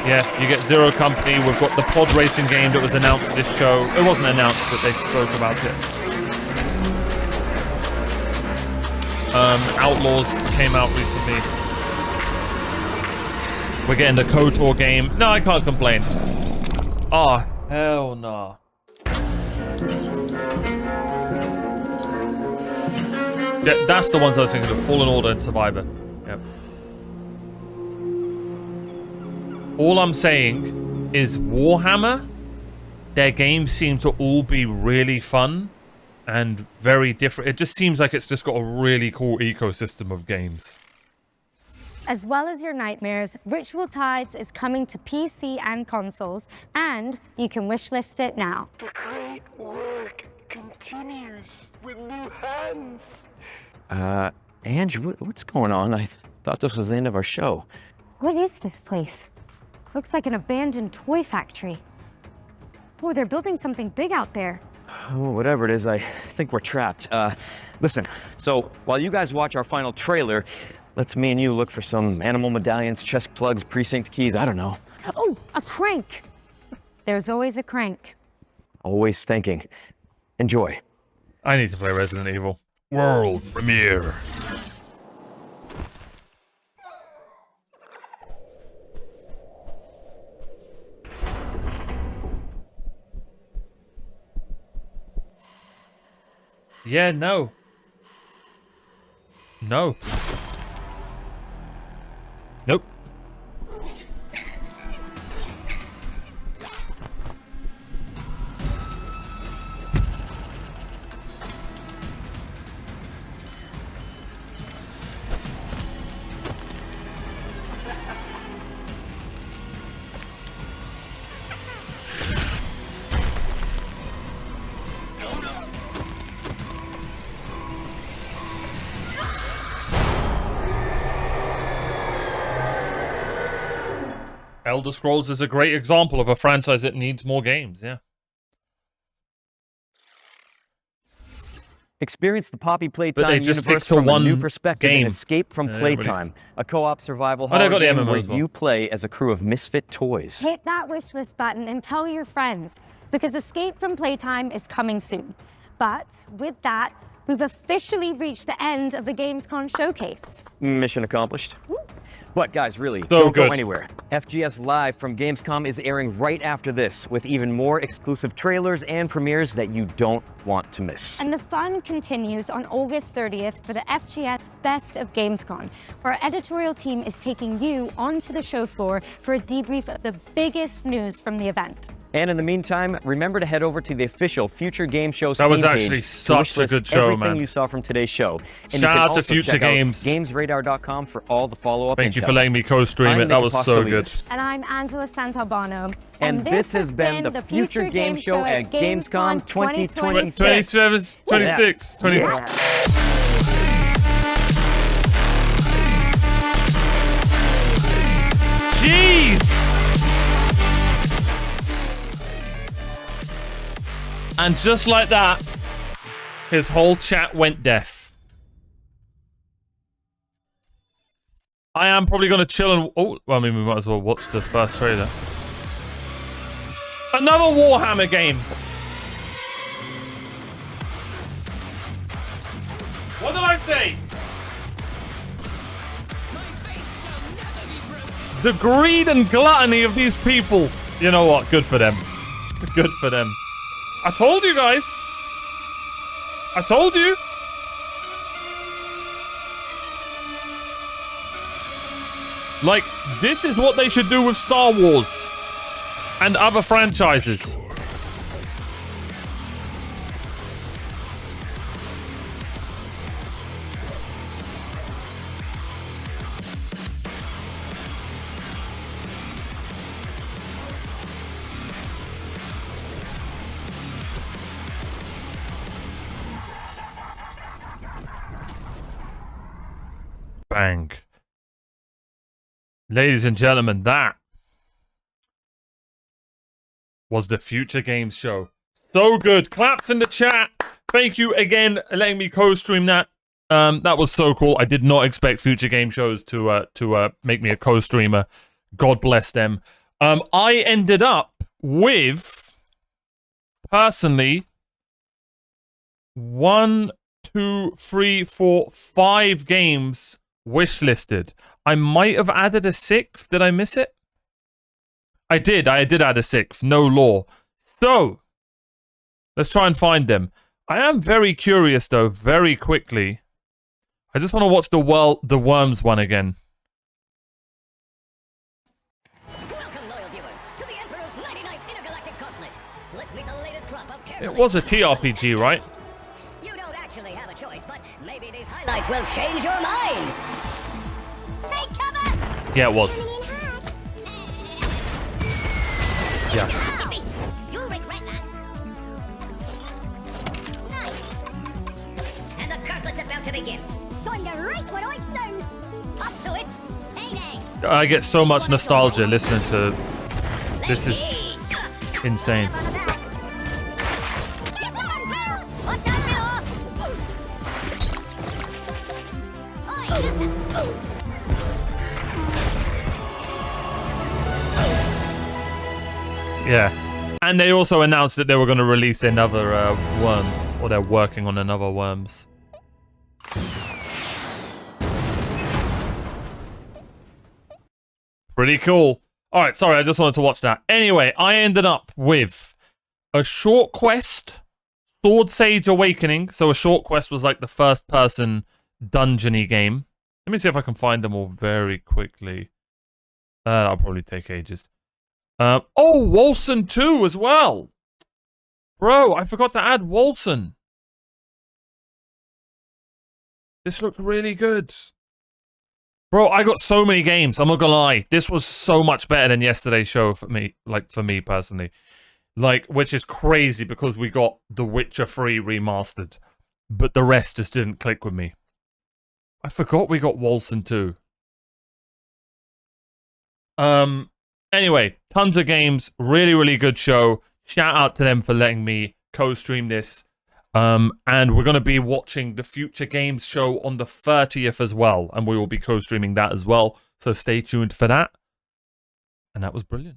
Yeah, you get Zero Company. We've got the pod racing game that was announced this show. It wasn't announced, but they spoke about it. Outlaws came out recently. We're getting the KOTOR game. No, I can't complain. Oh, hell nah. Yeah, that's the ones I was thinking of. Fallen Order and Survivor. Yep. All I'm saying is Warhammer, their games seem to all be really fun and very different. It just seems like it's just got a really cool ecosystem of games. As well as your nightmares, Ritual Tides is coming to PC and consoles, and you can wishlist it now. The great work continues with new hands. Ange, what's going on? I thought this was the end of our show. What is this place? Looks like an abandoned toy factory. Oh, they're building something big out there. Oh, whatever it is, I think we're trapped. Listen, so while you guys watch our final trailer, let's me and you look for some animal medallions, chest plugs, precinct keys, I don't know. Oh, a crank. There's always a crank. Always thinking. Enjoy. I need to play Resident Evil. World premiere. Yeah, no. No. Nope. Elder Scrolls is a great example of a franchise that needs more games, yeah. Experience the Poppy But they Playtime just stick universe to from a one new perspective game. and Escape from Yeah, Playtime, a co-op survival Oh, they horror got the game MMO where as well. you play as a crew of misfit toys. Hit that wishlist button and tell your friends, because Escape from Playtime is coming soon. But with that, we've officially reached the end of the Gamescom showcase. Mission accomplished. But guys, really, So don't good. go anywhere. FGS Live from Gamescom is airing right after this, with even more exclusive trailers and premieres that you don't want to miss. And the fun continues on August 30th for the FGS Best of Gamescom, where our editorial team is taking you onto the show floor for a debrief of the biggest news from the event. And in the meantime, remember to head over to the official Future Game Show Steam That was page actually to such a wishlist good show, everything man. you saw from today's show. And you Shout can out to also Future check out Games. GamesRadar.com for all the follow-up Thank you intel. for letting me co-stream I'm it. That Nick was so good. Apostolides. And I'm Angela Santalbano. And this has been the Future Game Show at Gamescom 2026. 27, 26, 26. Yeah. Jeez! And just like that, his whole chat went deaf. I am probably going to chill and... Oh, well, I mean, we might as well watch the first trailer. Another Warhammer game. What did I say? The greed and gluttony of these people. You know what? Good for them. Good for them. I told you guys. I told you. Like, this is what they should do with Star Wars and other franchises. Bang. Ladies and gentlemen, that was the Future Games Show. So good. Claps in the chat. Thank you again for letting me co-stream that. That was so cool. I did not expect Future Game Shows to make me a co-streamer. God bless them. I ended up with, personally, 1, 2, 3, 4, 5 games wishlisted. I might have added a 6th. Did I miss it? I did add a 6th. No law. So, let's try and find them. I am very curious, though, very quickly. I just want to watch the Worms one again. Welcome, loyal viewers, to the Emperor's 99th Intergalactic Gauntlet. Let's meet the latest crop of It was a TRPG, right? You don't actually have a choice, but maybe these highlights will change your mind. Take cover! Yeah, it was. Yeah. You'll regret that. And the gauntlet's about to begin. Time to write what I sound. Up to it. Hey, I get so much nostalgia listening to... This is insane. Yeah. And they also announced that they were going to release another Worms. Or they're working on another Worms. Pretty cool. Alright, sorry, I just wanted to watch that. Anyway, I ended up with a short quest, Sword Sage Awakening. So a short quest was like the first person dungeony game. Let me see if I can find them all very quickly. That'll probably take ages. Oh, Wolson 2 as well. Bro, I forgot to add Wolson. This looked really good. Bro, I got so many games. I'm not gonna lie. This was so much better than yesterday's show for me. Like, for me personally. Like, which is crazy because we got The Witcher 3 remastered. But the rest just didn't click with me. I forgot we got Wolson 2. Anyway, tons of games. Really, really good show. Shout out to them for letting me co-stream this. And we're going to be watching the Future Games Show on the 30th as well. And we will be co-streaming that as well. So stay tuned for that. And that was brilliant.